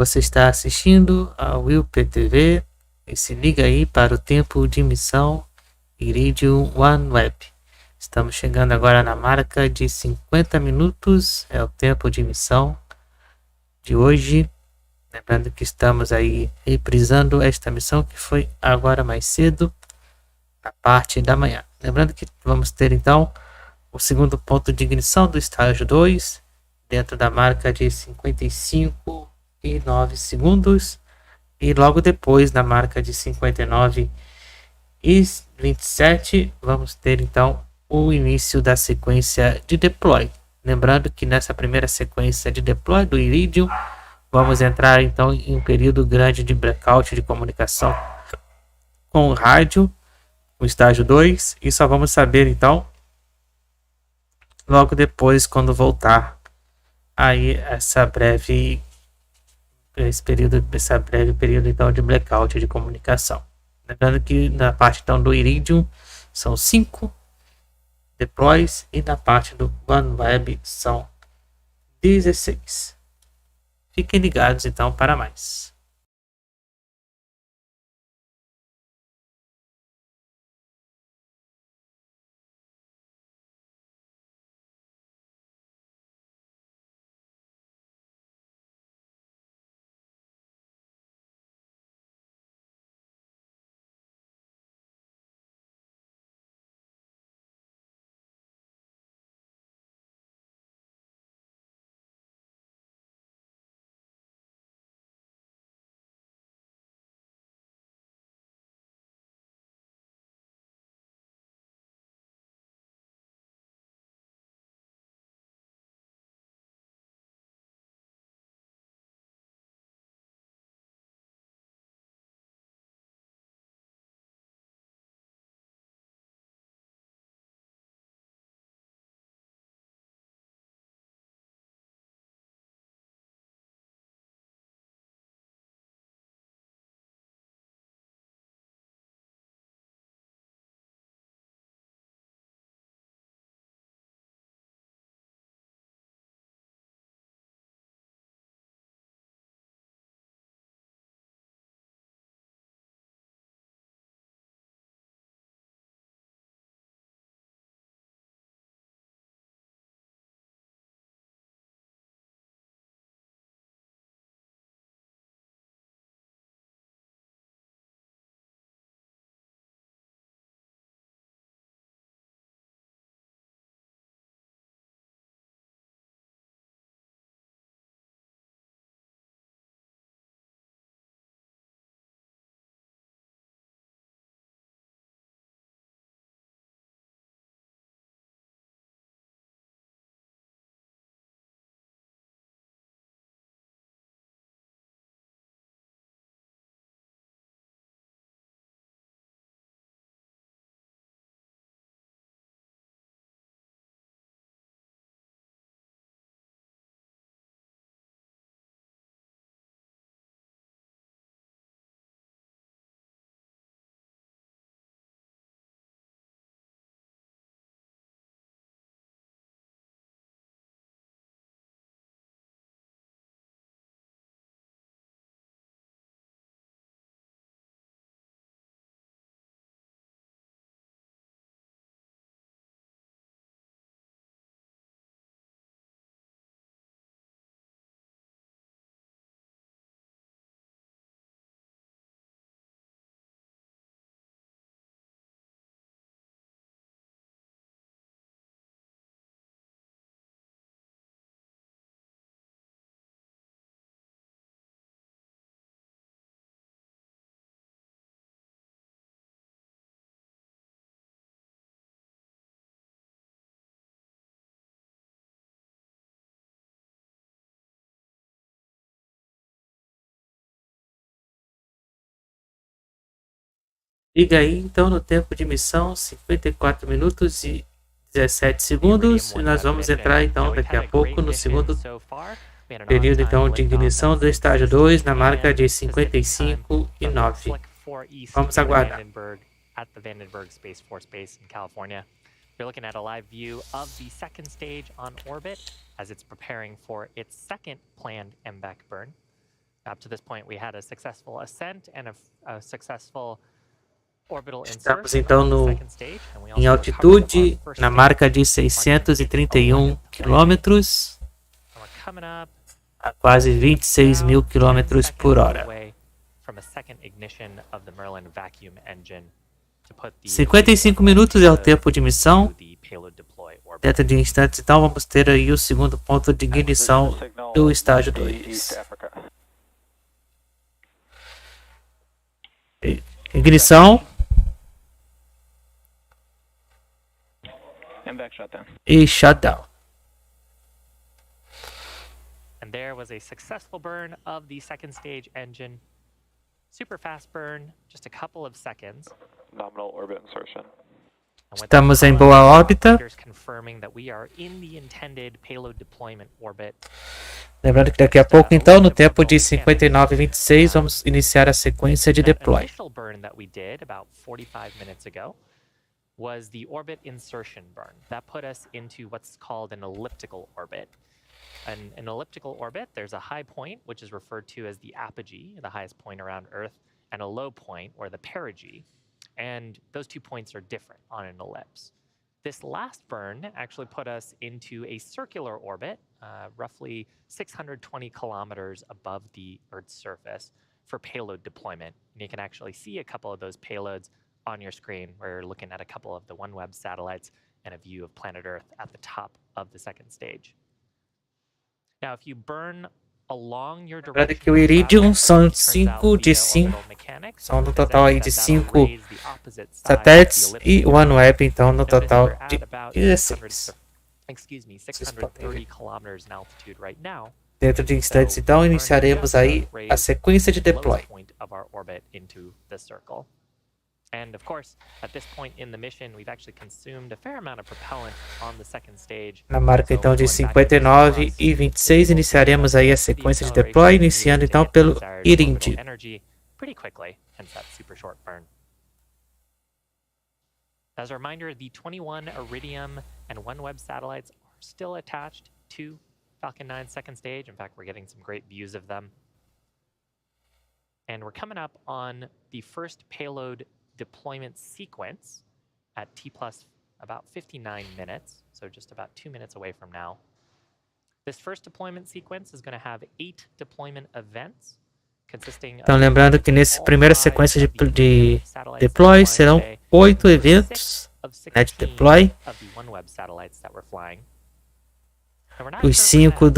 Você está assistindo ao WillPTV e se liga aí para o tempo de missão Iridium Oneweb. Estamos chegando agora na marca de 50 minutos, é o tempo de missão de hoje. Lembrando que estamos aí reprisando esta missão que foi agora mais cedo, a parte da manhã. Lembrando que vamos ter então o segundo ponto de ignição do estágio 2, dentro da marca de 55,9 segundos. E logo depois, na marca de 59,27, vamos ter então o início da sequência de deploy. Lembrando que nessa primeira sequência de deploy do Iridium, vamos entrar então em um período grande de blackout de comunicação com o rádio, o estágio 2, e só vamos saber então logo depois, quando voltar aí esse breve período então de blackout de comunicação. Lembrando que na parte então do Iridium são 5 deploys e na parte do Oneweb são 16. Fiquem ligados então para mais. Liga aí então no tempo de missão 54 minutos e 17 segundos e nós vamos entrar então daqui a pouco no segundo período então de ignição do estágio 2 na marca de 55,9. Vamos aguardar. At the Vandenberg Space Force Base in California. You're looking at a live view of the second stage on orbit as it's preparing for its second planned MVAC burn. Up to this point, we had a successful ascent and a successful orbital Estamos insertion então on the no, second stage, and we em also recovered altitude, our first na stage marca de on 631 Untitled quilômetros, And we're coming up a quase 26 mil about 10 quilômetros por seconds hora. away from a second ignition of the Merlin vacuum engine to put the 55 minutos é o tempo de missão. to the payload deploy orbit. Dentro de instantes, então, vamos ter aí o segundo ponto de ignição do estágio 2. Ignição And back shutdown. e shutdown. And there was a successful burn of the second stage engine. Super fast burn, just a couple of seconds. Nominal orbit insertion. And with Estamos that em power, boa órbita. indicators confirming that we are in the intended payload deployment orbit. Lembrando que daqui a pouco, então, no tempo de 59:26, vamos iniciar a sequência de That deploy. initial burn that we did about 45 minutes ago was the orbit insertion burn. That put us into what's called an elliptical orbit. An elliptical orbit, there's a high point, which is referred to as the apogee, the highest point around Earth, and a low point, or the perigee. And those 2 points are different on an ellipse. This last burn actually put us into a circular orbit, roughly 620 kilometers above the Earth's surface for payload deployment. And you can actually see a couple of those payloads on your screen. We're looking at a couple of the Oneweb satellites and a view of planet Earth at the top of the second stage. Now, if you burn along your Lembrando direction que o of Iridium travel, são it turns 5 out de via 5, orbital mechanics, são no it total aí presents de that that'll 5 raise the opposite side of the satélites e elliptical o Oneweb, então, no Notice total we're at de about 16. 630 kilometers in altitude right now. Dentro de instantes, então, iniciaremos aí a sequência de deploy. Lowest point of our orbit into the circle. And of course, at this point in the mission, we've actually consumed a fair amount of propellant on the second stage. Na marca, então, de 59:26, iniciaremos aí a sequência de deploy, iniciando, então, pelo Iridium. Energy pretty quickly, hence that super short burn. As a reminder, the 21 Iridium and Oneweb satellites are still attached to Falcon 9's second stage. In fact, we're getting some great views of them. And we're coming up on the first payload deployment sequence at T plus about 59 minutes, so just about 2 minutes away from now. This first deployment sequence is going to have 8 deployment events, consisting Então, of lembrando que nessa primeira sequência de deploy serão 8 eventos, né, de deploy. Os 5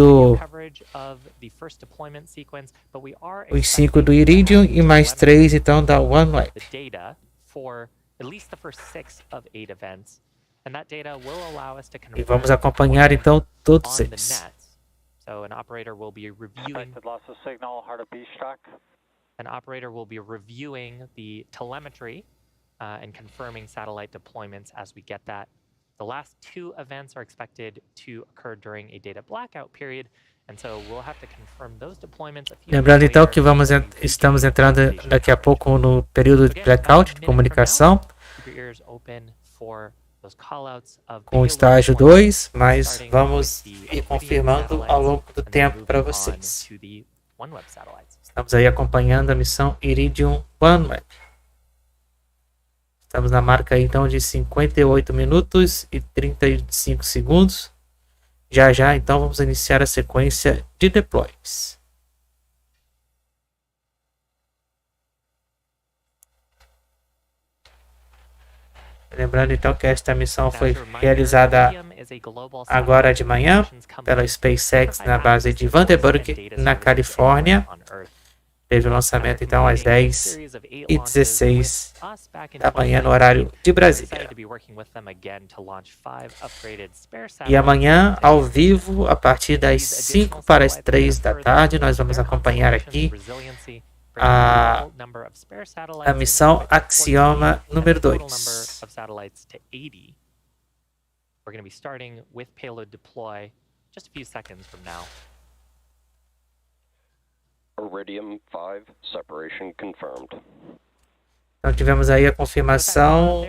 do Iridium e mais 3, então, da OneWeb. E vamos acompanhar, então, todos eles. So an operator will be reviewing. Loss of signal, hard to beach track. An operator will be reviewing the telemetry and confirming satellite deployments as we get that. The last 2 events are expected to occur during a data blackout period, and so we'll have to confirm those deployments. Lembrando então que estamos entrando daqui a pouco no período de blackout de comunicação com o estágio 2, mas vamos ir confirmando ao longo do tempo para vocês. Estamos aí acompanhando a missão Iridium OneWeb. Estamos na marca aí, então de 58 minutos e 35 segundos. Já já, então, vamos iniciar a sequência de deploys. Lembrando então que esta missão foi realizada agora de manhã pela Spacex na base de Vandenberg, na Califórnia. Teve o lançamento então às 10h16 da manhã no horário de Brasília. E amanhã, ao vivo, a partir das 5 para as 3 da tarde, nós vamos acompanhar aqui a missão Axioma número 2. We're going to be starting with payload deploy just a few seconds from now. Iridium 5, separation confirmed. Então tivemos aí a confirmação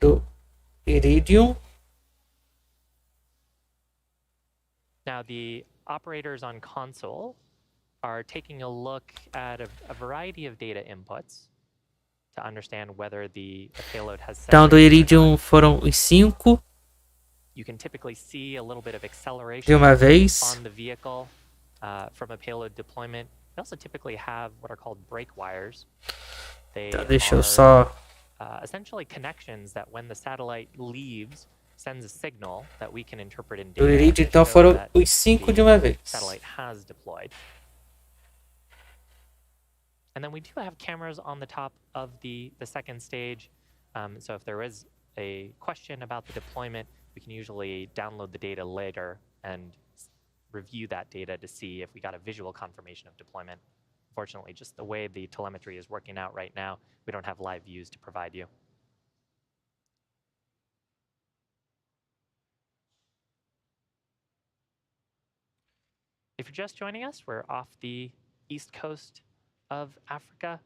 do Iridium. Now the operators on console are taking a look at a variety of data inputs to understand whether the payload has Então, do separated or Iridium not. foram os 5 You can typically see a little bit of de acceleration uma vez. on the vehicle from a payload deployment. We also typically have what are called break wires. They Então, deixa eu are só... essentially connections that when the satellite leaves sends a signal that we can interpret in Do data Iridium, to então, show foram that os 5 de the uma vez. satellite has deployed. And then we do have cameras on the top of the second stage. So if there is a question about the deployment, we can usually download the data later and review that data to see if we got a visual confirmation of deployment. Fortunately, just the way the telemetry is working out right now, we don't have live views to provide you. If you're just joining us, we're off the east coast of Africa.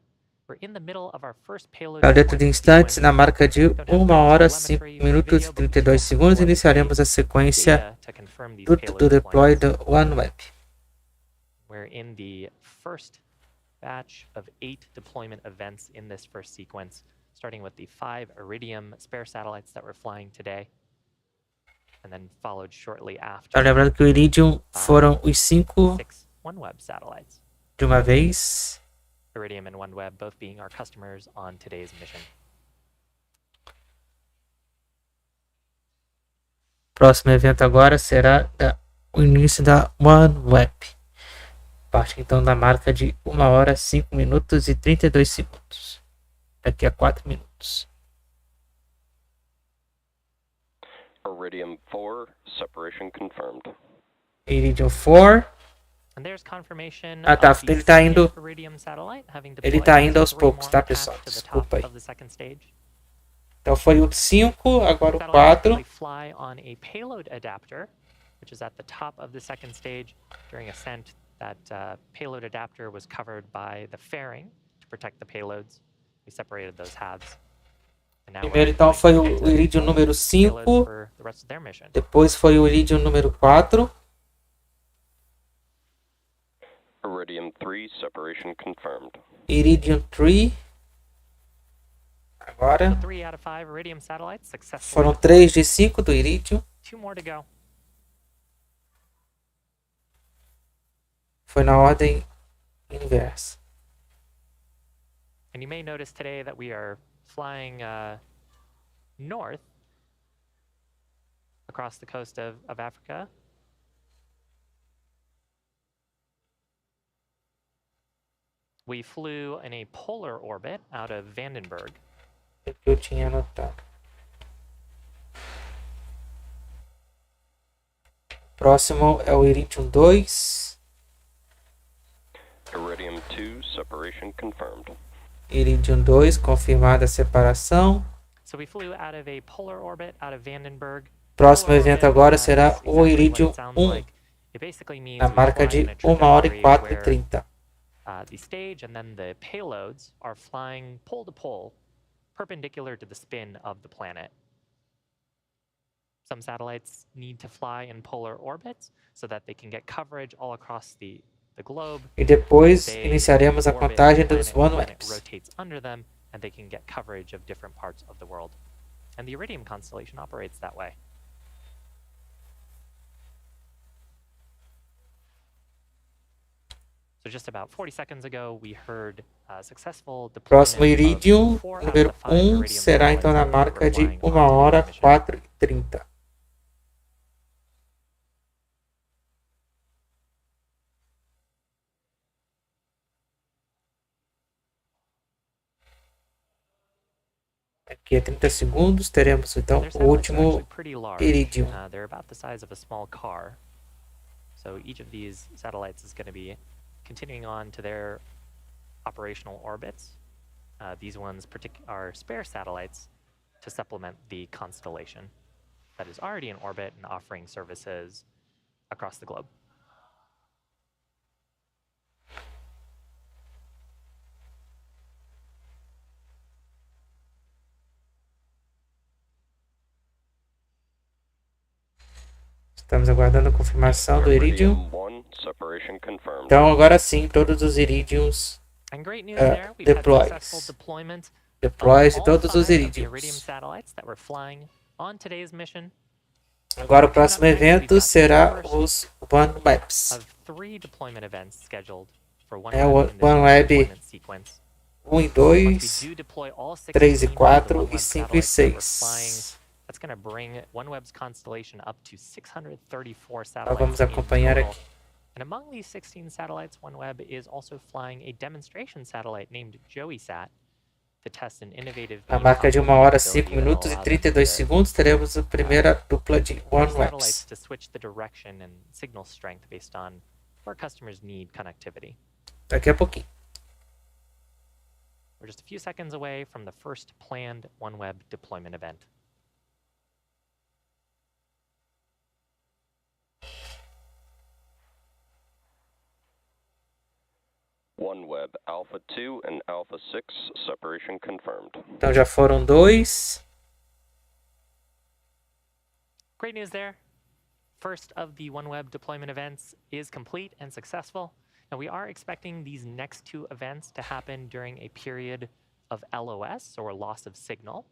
We're in the middle of our first payload Dentro de deployment instantes, na sequence. marca de Don't have 1 much hora, 5 telemetry or minutos video, e but we 32 still segundos, collect iniciaremos a the sequência data to confirm these do payload deploy deployments. do Oneweb. We're in the first batch of 8 deployment events in this first sequence, starting with the 5 Iridium spare satellites that we're flying today, and then followed shortly after Lembrando que o Iridium foram os 5 6 Oneweb satellites. de uma vez. Iridium and Oneweb both being our customers on today's mission. Próximo evento agora será o início da Oneweb. Parte então da marca de 1 hora, 5 minutos e 32 segundos. Daqui a 4 minutos. Iridium 4, separation confirmed. Iridium 4. And there's confirmation Tá, of the ele tá indo. second Iridium satellite having Ele deployed tá indo aos 3 poucos, more tá, tasks pessoal? to the Desculpa top aí. of the second stage. Então foi o 5, agora o Satellites 4. typically fly on a payload adapter, which is at the top of the second stage. During ascent, that payload adapter was covered by the fairing to protect the payloads. We separated those halves. And now Primeiro we're então foi deploying o to Iridium número payloads 5. for the rest of their mission. Depois foi o Iridium número 4. Iridium 3, separation confirmed. Iridium 3. Agora So 3 out of 5 Iridium satellites successfully foram deployed. 3 de 5 do Iridium. 2 more to go. Foi na ordem inversa. And you may notice today that we are flying north across the coast of Africa. We flew in a polar orbit out of Vandenberg. É que eu tinha anotado. Próximo é o Iridium 2. Iridium 2, separation confirmed. Iridium 2, confirmada a separação. So we flew out of a polar orbit out of Vandenberg. Próximo Polar evento orbit, agora is será exactly o what Iridium it sounds 1, like. It basically means na we marca fly de in a 1 hora e trajectory 4 e where 30. the stage and then the payloads are flying pole to pole, perpendicular to the spin of the planet. Some satellites need to fly in polar orbits so that they can get coverage all across the globe. E depois They iniciaremos a orbit the contagem dos planet, the planet Onewebs. rotates under them, and they can get coverage of different parts of the world. And the Iridium constellation operates that way. So just about 40 seconds ago, we heard successful Próximo deployment Iridium, of 4 out of número the 5 1, Iridium será então na satellites that marca we're de flying 1 on hora, today's mission. 4 e 30. Daqui a 30 segundos teremos então Their o satellites are último actually pretty large. Iridium. They're about the size of a small car. So each of these satellites is going to be continuing on to their operational orbits. These ones are spare satellites to supplement the constellation that is already in orbit and offering services across the globe. Estamos aguardando a confirmação do Iridium. 1, separation confirmed. Então agora sim, todos os Iridiums And great news there, we've had successful deployment deploys of e todos all os 5 of the Iridium Iridiums. satellites that were flying on today's mission. Agora o próximo evento será os Onewebs. Of 3 deployment events scheduled for É o OneWeb in this Oneweb deployment sequence. 1 e Once 2, we do deploy all 3 e 16 of the 4 e OneWeb 5 e satellites that we're flying, 6. that's going to bring OneWeb's constellation up to 634 Nós satellites vamos in acompanhar total. aqui. And among these 16 satellites, OneWeb is also flying a demonstration satellite named JoeySat to test an innovative A beam marca de 1 operating hora, capability 5 that'll minutos e allow them 32 to segundos, teremos a primeira dupla de use satellites Onewebs. to switch the direction and signal strength based on where customers need connectivity. Daqui a pouquinho. We're just a few seconds away from the first planned OneWeb deployment event. OneWeb Alpha 2 and Alpha 6, separation confirmed. Então já foram 2. Great news there. First of the OneWeb deployment events is complete and successful. And we are expecting these next 2 events to happen during a period of LOS, or loss of signal.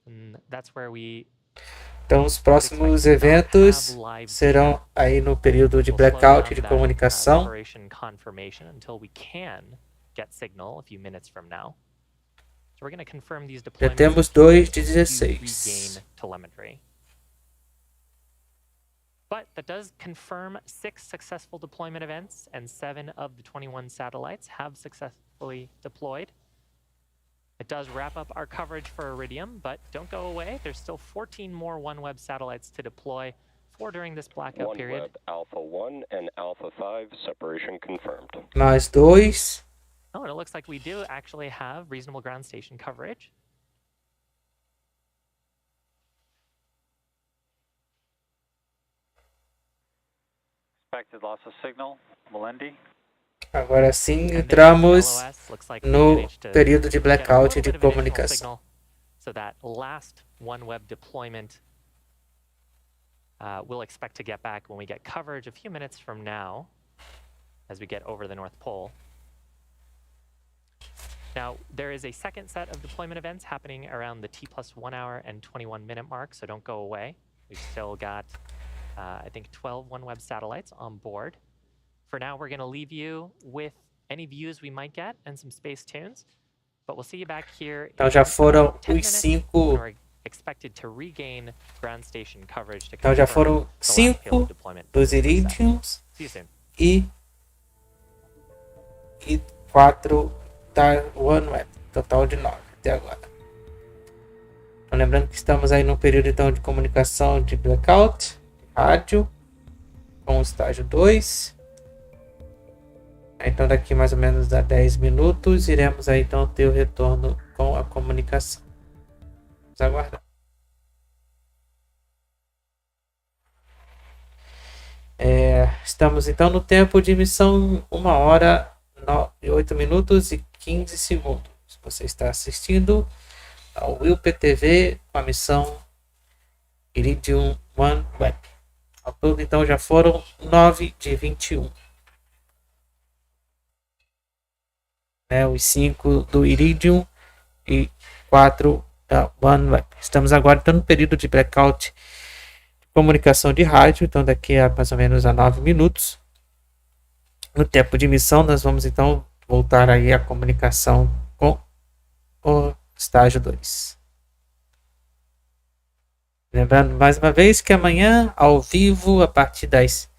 And that's where we Então os próximos eventos serão aí no período de blackout de comunicação. operation confirmation until we can get signal a few minutes from now. So we're going to confirm these Já deployments temos 2 de to 16. regain telemetry. But that does confirm 6 successful deployment events, and 7 of the 21 satellites have successfully deployed. It does wrap up our coverage for Iridium, but don't go away. There's still 14 more OneWeb satellites to deploy for during this blackout period. OneWeb Alpha 1 and Alpha 5, separation confirmed. Mais 2. Oh, and it looks like we do actually have reasonable ground station coverage. Expected loss of signal, Melendi. Agora sim And then entramos LOS looks like we no managed to período de get a blackout little de bit of additional comunicação. signal. So that last OneWeb deployment we'll expect to get back when we get coverage a few minutes from now as we get over the North Pole. Now, there is a second set of deployment events happening around the T+1 hour and 21 minute mark, so don't go away. We've still got, I think, 12 OneWeb satellites on board. For now, we're going to leave you with any views we might get and some space tunes, but we'll see you back here Então já foram 10 os minutes, 5. when we're expected to regain ground station coverage to Então já confirm foram the last 5 payload deployment dos success. Iridiums See you soon. e 4 da OneWeb. Total de 9 até agora. Então, lembrando que estamos aí no período então de comunicação de blackout, de rádio, com o estágio 2. Então daqui mais ou menos a 10 minutos iremos aí então ter o retorno com a comunicação. Vamos aguardar. Estamos então no tempo de emissão 1 hora e 8 minutos e 15 segundos. Você está assistindo ao WillPTV com a missão Iridium OneWeb. Ao todo então já foram 9 de 21. Os 5 do Iridium e 4 da OneWeb. Estamos agora então no período de blackout de comunicação de rádio, então daqui a mais ou menos a 9 minutos. No tempo de emissão nós vamos então voltar aí a comunicação com o estágio 2. Lembrando mais uma vez que amanhã, ao vivo, a partir das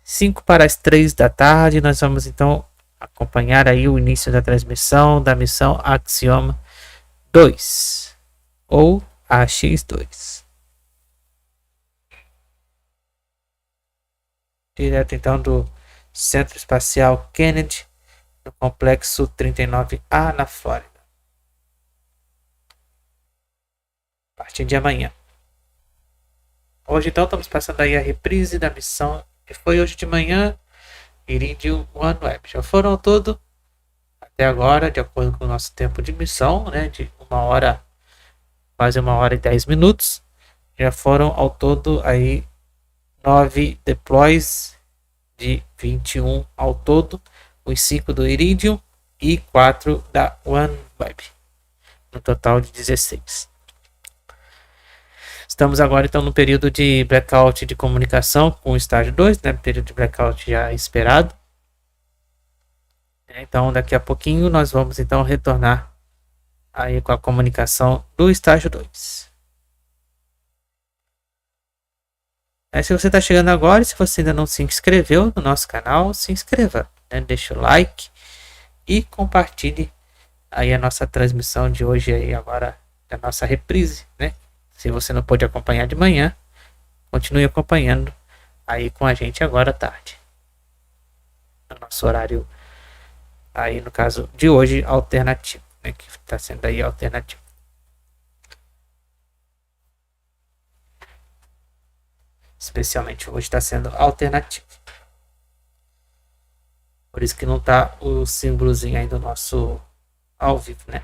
5 para as 3 da tarde, nós vamos então acompanhar aí o início da transmissão da missão Axioma 2 ou AX2. Direto então do Centro Espacial Kennedy, no complexo 39A na Flórida. A partir de amanhã. Hoje então estamos passando aí a reprise da missão que foi hoje de manhã, Iridium OneWeb. Já foram ao todo, até agora, de acordo com o nosso tempo de missão, de 1 hora, quase 1 hora e 10 minutos, já foram ao todo aí 9 deploys de 21 ao todo, os 5 do Iridium e 4 da Oneweb, no total de 16. Estamos agora então no período de blackout de comunicação com o estágio 2, né? Período de blackout já esperado. Então daqui a pouquinho nós vamos então retornar aí com a comunicação do estágio 2. Se você está chegando agora e se você ainda não se inscreveu no nosso canal, se inscreva, né? Deixa o like e compartilhe aí a nossa transmissão de hoje aí agora, da nossa reprise, né? Se você não pôde acompanhar de manhã, continue acompanhando aí com a gente agora à tarde. No nosso horário aí, no caso de hoje, alternativo, né? Que está sendo aí alternativo. Especialmente hoje está sendo alternativo. Por isso que não está o símbolozinho aí do nosso ao vivo, né?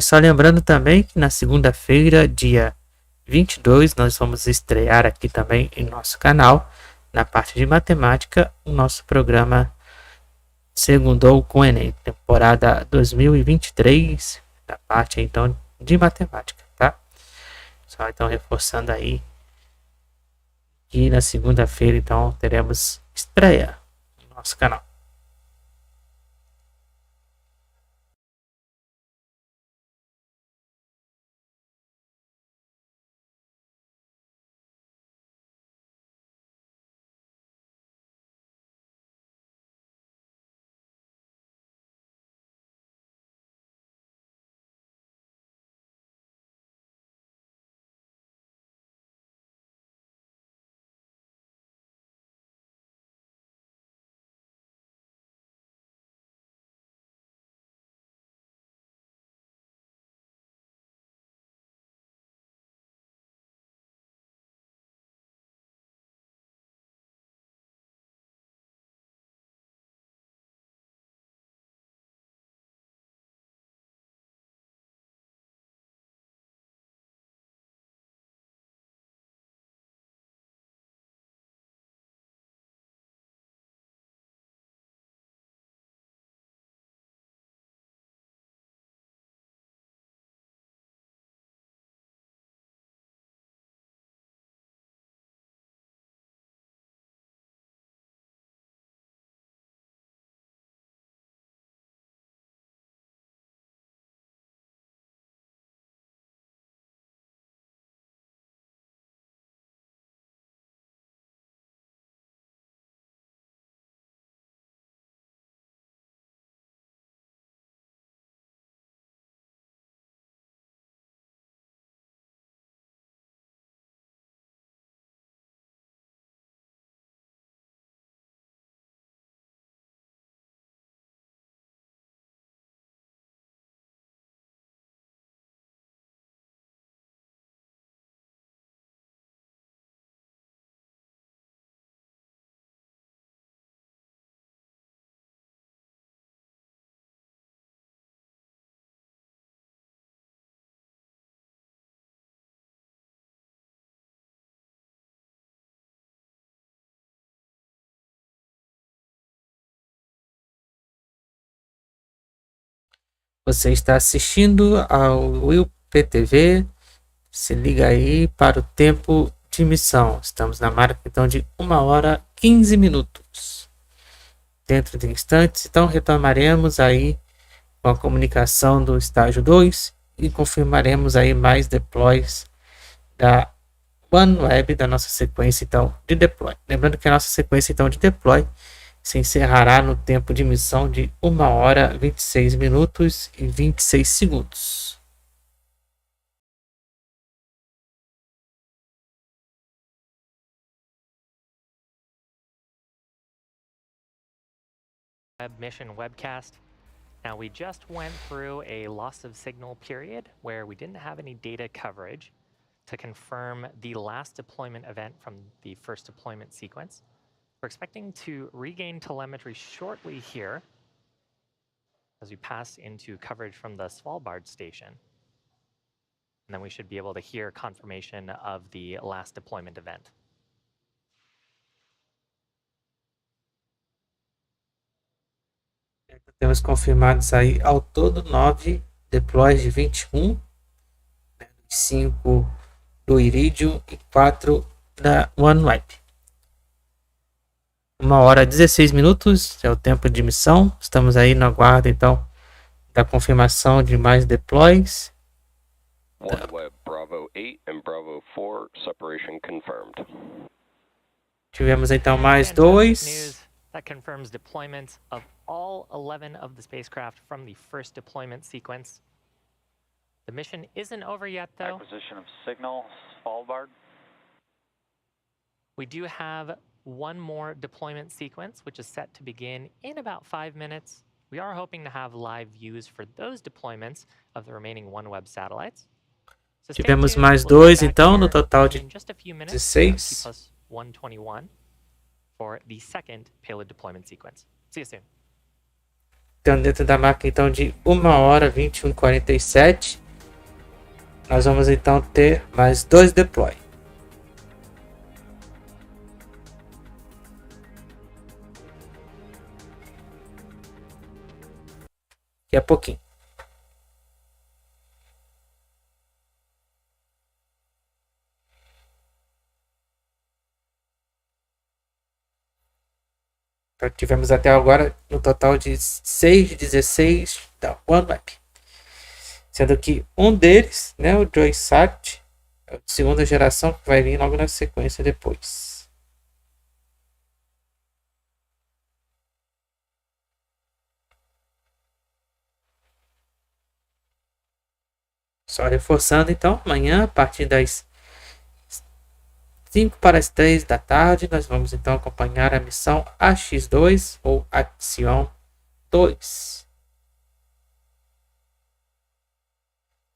Só lembrando também que na segunda-feira, dia 22, nós vamos estrear aqui também em nosso canal, na parte de matemática, o nosso programa Segundou com Enem, temporada 2023, da parte então de matemática, tá? Só então reforçando aí que na segunda-feira então teremos estreia no nosso canal. Você está assistindo ao WillPTV. Se liga aí para o tempo de missão. Estamos na marca então de 1 hora 15 minutos. Dentro de instantes, então retomaremos aí com a comunicação do estágio 2 e confirmaremos aí mais deploys da Oneweb, da nossa sequência então de deploy. Lembrando que a nossa sequência então de deploy se encerrará no tempo de missão de 1 hora 26 minutos e 26 segundos. Mission webcast. Now, we just went through a loss of signal period where we didn't have any data coverage to confirm the last deployment event from the first deployment sequence. We're expecting to regain telemetry shortly here as we pass into coverage from the Svalbard station. And then we should be able to hear confirmation of the last deployment event. Temos confirmados aí ao todo 9 deploys de 21, 5 do Iridium e 4 da Oneweb. 1 hora 16 minutos é o tempo de missão. Estamos aí na guarda então da confirmação de mais deploys. OneWeb Bravo 8 and Bravo 4 separation confirmed. Tivemos então mais 2. That confirms deployment of all 11 of the spacecraft from the first deployment sequence. The mission isn't over yet, though. Acquisition of signal, Svalbard. We do have one more deployment sequence, which is set to begin in about 5 minutes. We are hoping to have live views for those deployments of the remaining OneWeb satellites. So tivemos mais 2, então, no total de 16. 121 for the second payload deployment sequence. See you soon. Então, dentro da marca então de 1 hora 21:47, nós vamos então ter mais 2 deploy. Daqui a pouquinho. Então, tivemos até agora no total de 6 de 16 da OneWeb. Sendo que um deles, né, o Joysat, é de segunda geração, que vai vir logo na sequência depois. Só reforçando então, amanhã a partir das 5 para as 3 da tarde, nós vamos então acompanhar a missão AX2 ou Action 2.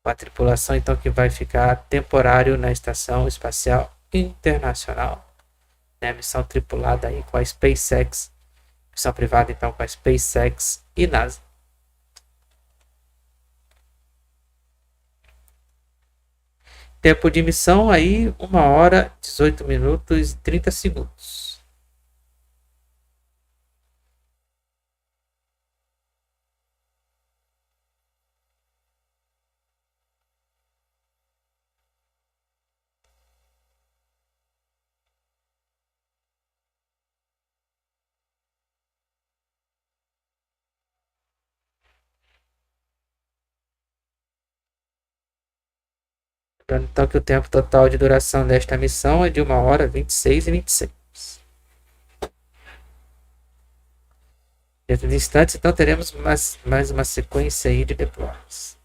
Com a tripulação então que vai ficar temporário na Estação Espacial Internacional. Né? Missão tripulada aí com a Spacex. Missão privada então com a Spacex e NASA. Tempo de missão aí 1 hora 18 minutos e 30 segundos. Então que o tempo total de duração desta missão é de 1 hora 26 e 26. Dentro de instantes, então, teremos mais uma sequência aí de deploys.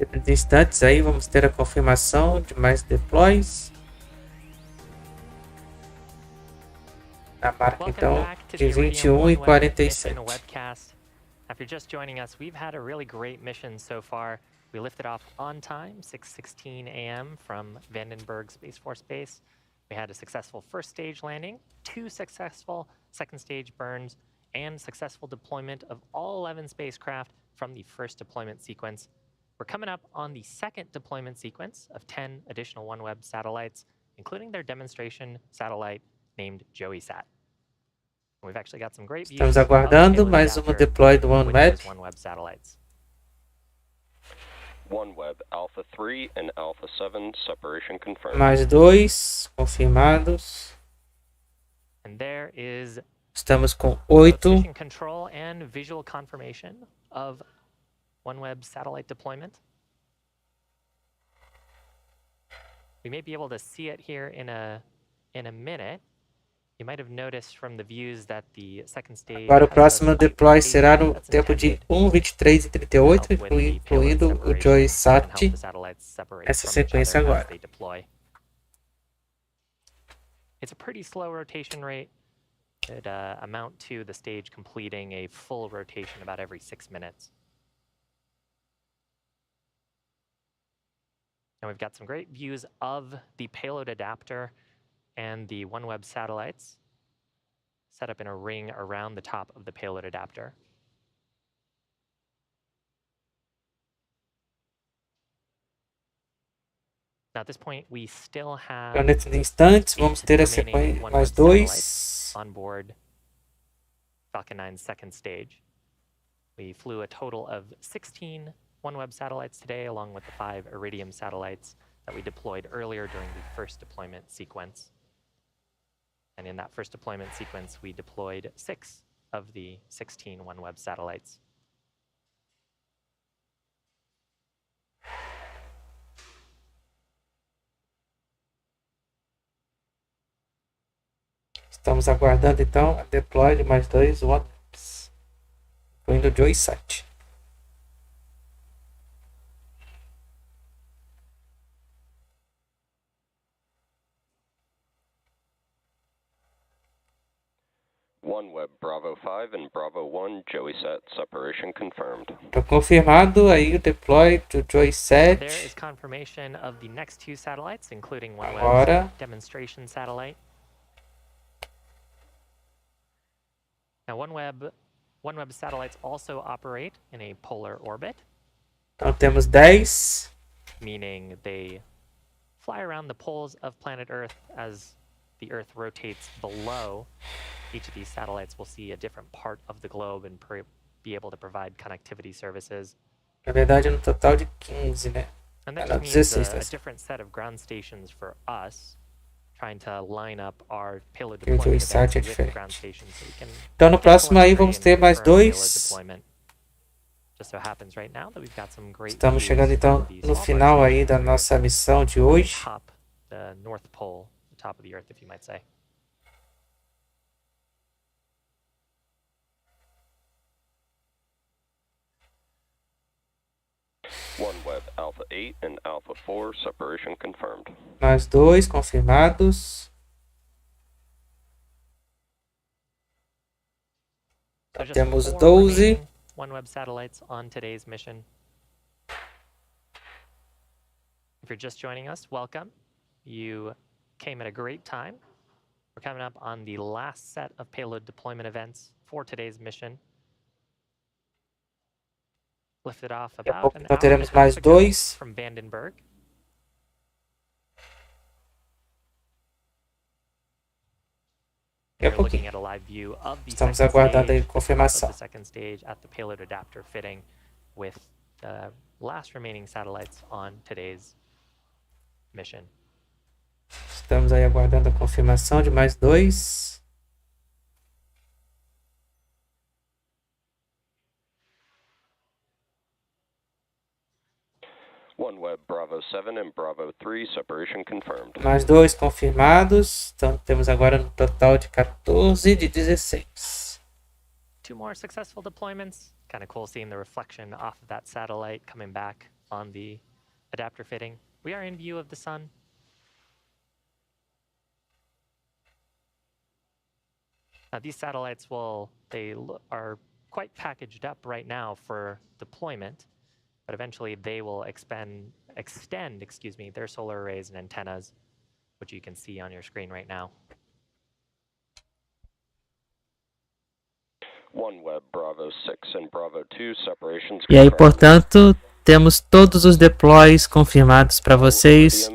Dentro de instantes aí vamos ter a confirmação de mais deploys. A marca então de 21:47. If you're just joining us, we've had a really great mission so far. We lifted off on time, 6:16 a.m. from Vandenberg Space Force Base. We had a successful first stage landing, 2 successful second stage burns, and successful deployment of all 11 spacecraft from the first deployment sequence. We're coming up on the second deployment sequence of 10 additional OneWeb satellites, including their demonstration satellite named JoeySat. We've actually got some great views. Estamos aguardando mais uma deploy do Oneweb. OneWeb satellites. OneWeb Alpha 3 and Alpha 7 separation confirmed. Mais 2 confirmados. And there is Estamos com 8. mission control and visual confirmation of OneWeb satellite deployment. We may be able to see it here in a minute. You might have noticed from the views that the second stage. Agora o próximo deploy será no tempo de 1:23:38, incluindo o JoeySat. Essa sequência agora. It's a pretty slow rotation rate. It amount to the stage completing a full rotation about every 6 minutes. And we've got some great views of the payload adapter and the OneWeb satellites set up in a ring around the top of the payload adapter. Now at this point we still have Então, nesses instantes vamos ter a sequência mais 2 on board Falcon 9's second stage. We flew a total of 16 OneWeb satellites today, along with the 5 Iridium satellites that we deployed earlier during the first deployment sequence. And in that first deployment sequence, we deployed 6 of the 16 OneWeb satellites. Estamos aguardando então a deploy de mais 2 OneWebs, incluindo o JoeySat. OneWeb Bravo 5 and Bravo 1 JoeySat separation confirmed. Está confirmado aí o deploy do JoeySat. There is confirmation of the next 2 satellites, including OneWeb's Agora. demonstration satellite. Now OneWeb satellites also operate in a polar orbit. Então temos 10. Meaning they fly around the poles of planet Earth as the Earth rotates below. Each of these satellites will see a different part of the globe and be able to provide connectivity services. Na verdade, no total de 15, né? And that Não, just means 16. a different set of ground stations for us, trying to line up our payload E o deployment JoeySat é events with diferente. ground stations so we can Então no próximo aí vamos ter mais confirm payload 2. deployment. Just so happens right now that we've got some great Estamos views chegando então of the no Svalbard final aí da station nossa missão de hoje. top, the North Pole, the top of the Earth, if you might say. OneWeb Alpha 8 and Alpha 4 separation confirmed. Mais 2 confirmados. So just Temos 4 12. remaining OneWeb satellites on today's mission. If you're just joining us, welcome. You came at a great time. We're coming up on the last set of payload deployment events for today's mission. Lifted off Daqui a about pouco an então hour and a teremos half mais ago 2. from Vandenberg. Daqui a We're looking pouquinho. at a live view of the Estamos second aguardando aí stage, confirmação. of the second stage at the payload adapter fitting with the last remaining satellites on today's mission. Estamos aí aguardando a confirmação de mais 2. OneWeb Bravo 7 and Bravo 3 separation confirmed. Mais 2 confirmados. Então temos agora no total de 14 de 16. 2 more successful deployments. Kind of cool seeing the reflection off of that satellite coming back on the adapter fitting. We are in view of the sun. Now, these satellites are quite packaged up right now for deployment, but eventually they will extend their solar arrays and antennas, which you can see on your screen right now. OneWeb, Bravo 6 and Bravo 2 separations. E aí, portanto, temos todos os deploys confirmados para vocês.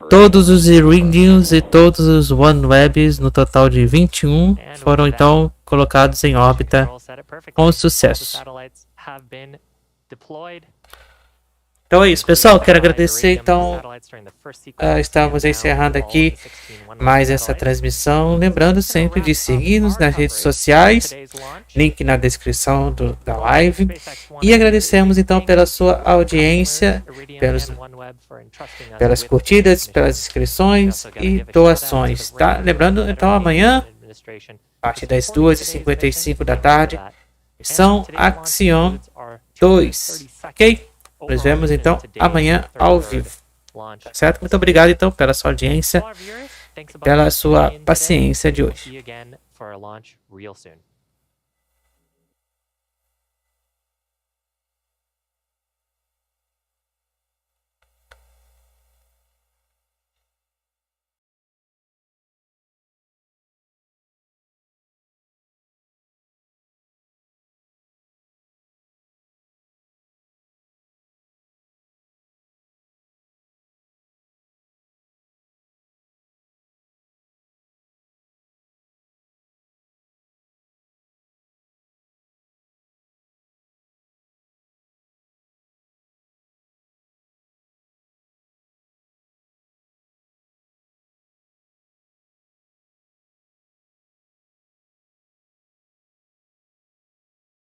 Todos os Iridiums e todos os OneWebs, no total de 21, foram então colocados em órbita com sucesso. Então é isso, pessoal. Quero agradecer. Então, estamos encerrando aqui mais essa transmissão. Lembrando sempre de seguir-nos nas redes sociais, link na descrição da live. E agradecemos então pela sua audiência, pelas curtidas, pelas inscrições e doações. Tá? Lembrando, então, amanhã, a partir das 2h55 da tarde, Missão Axiom 2. Ok? Nos vemos então amanhã ao vivo. Certo? Muito obrigado então pela sua audiência, pela sua paciência de hoje.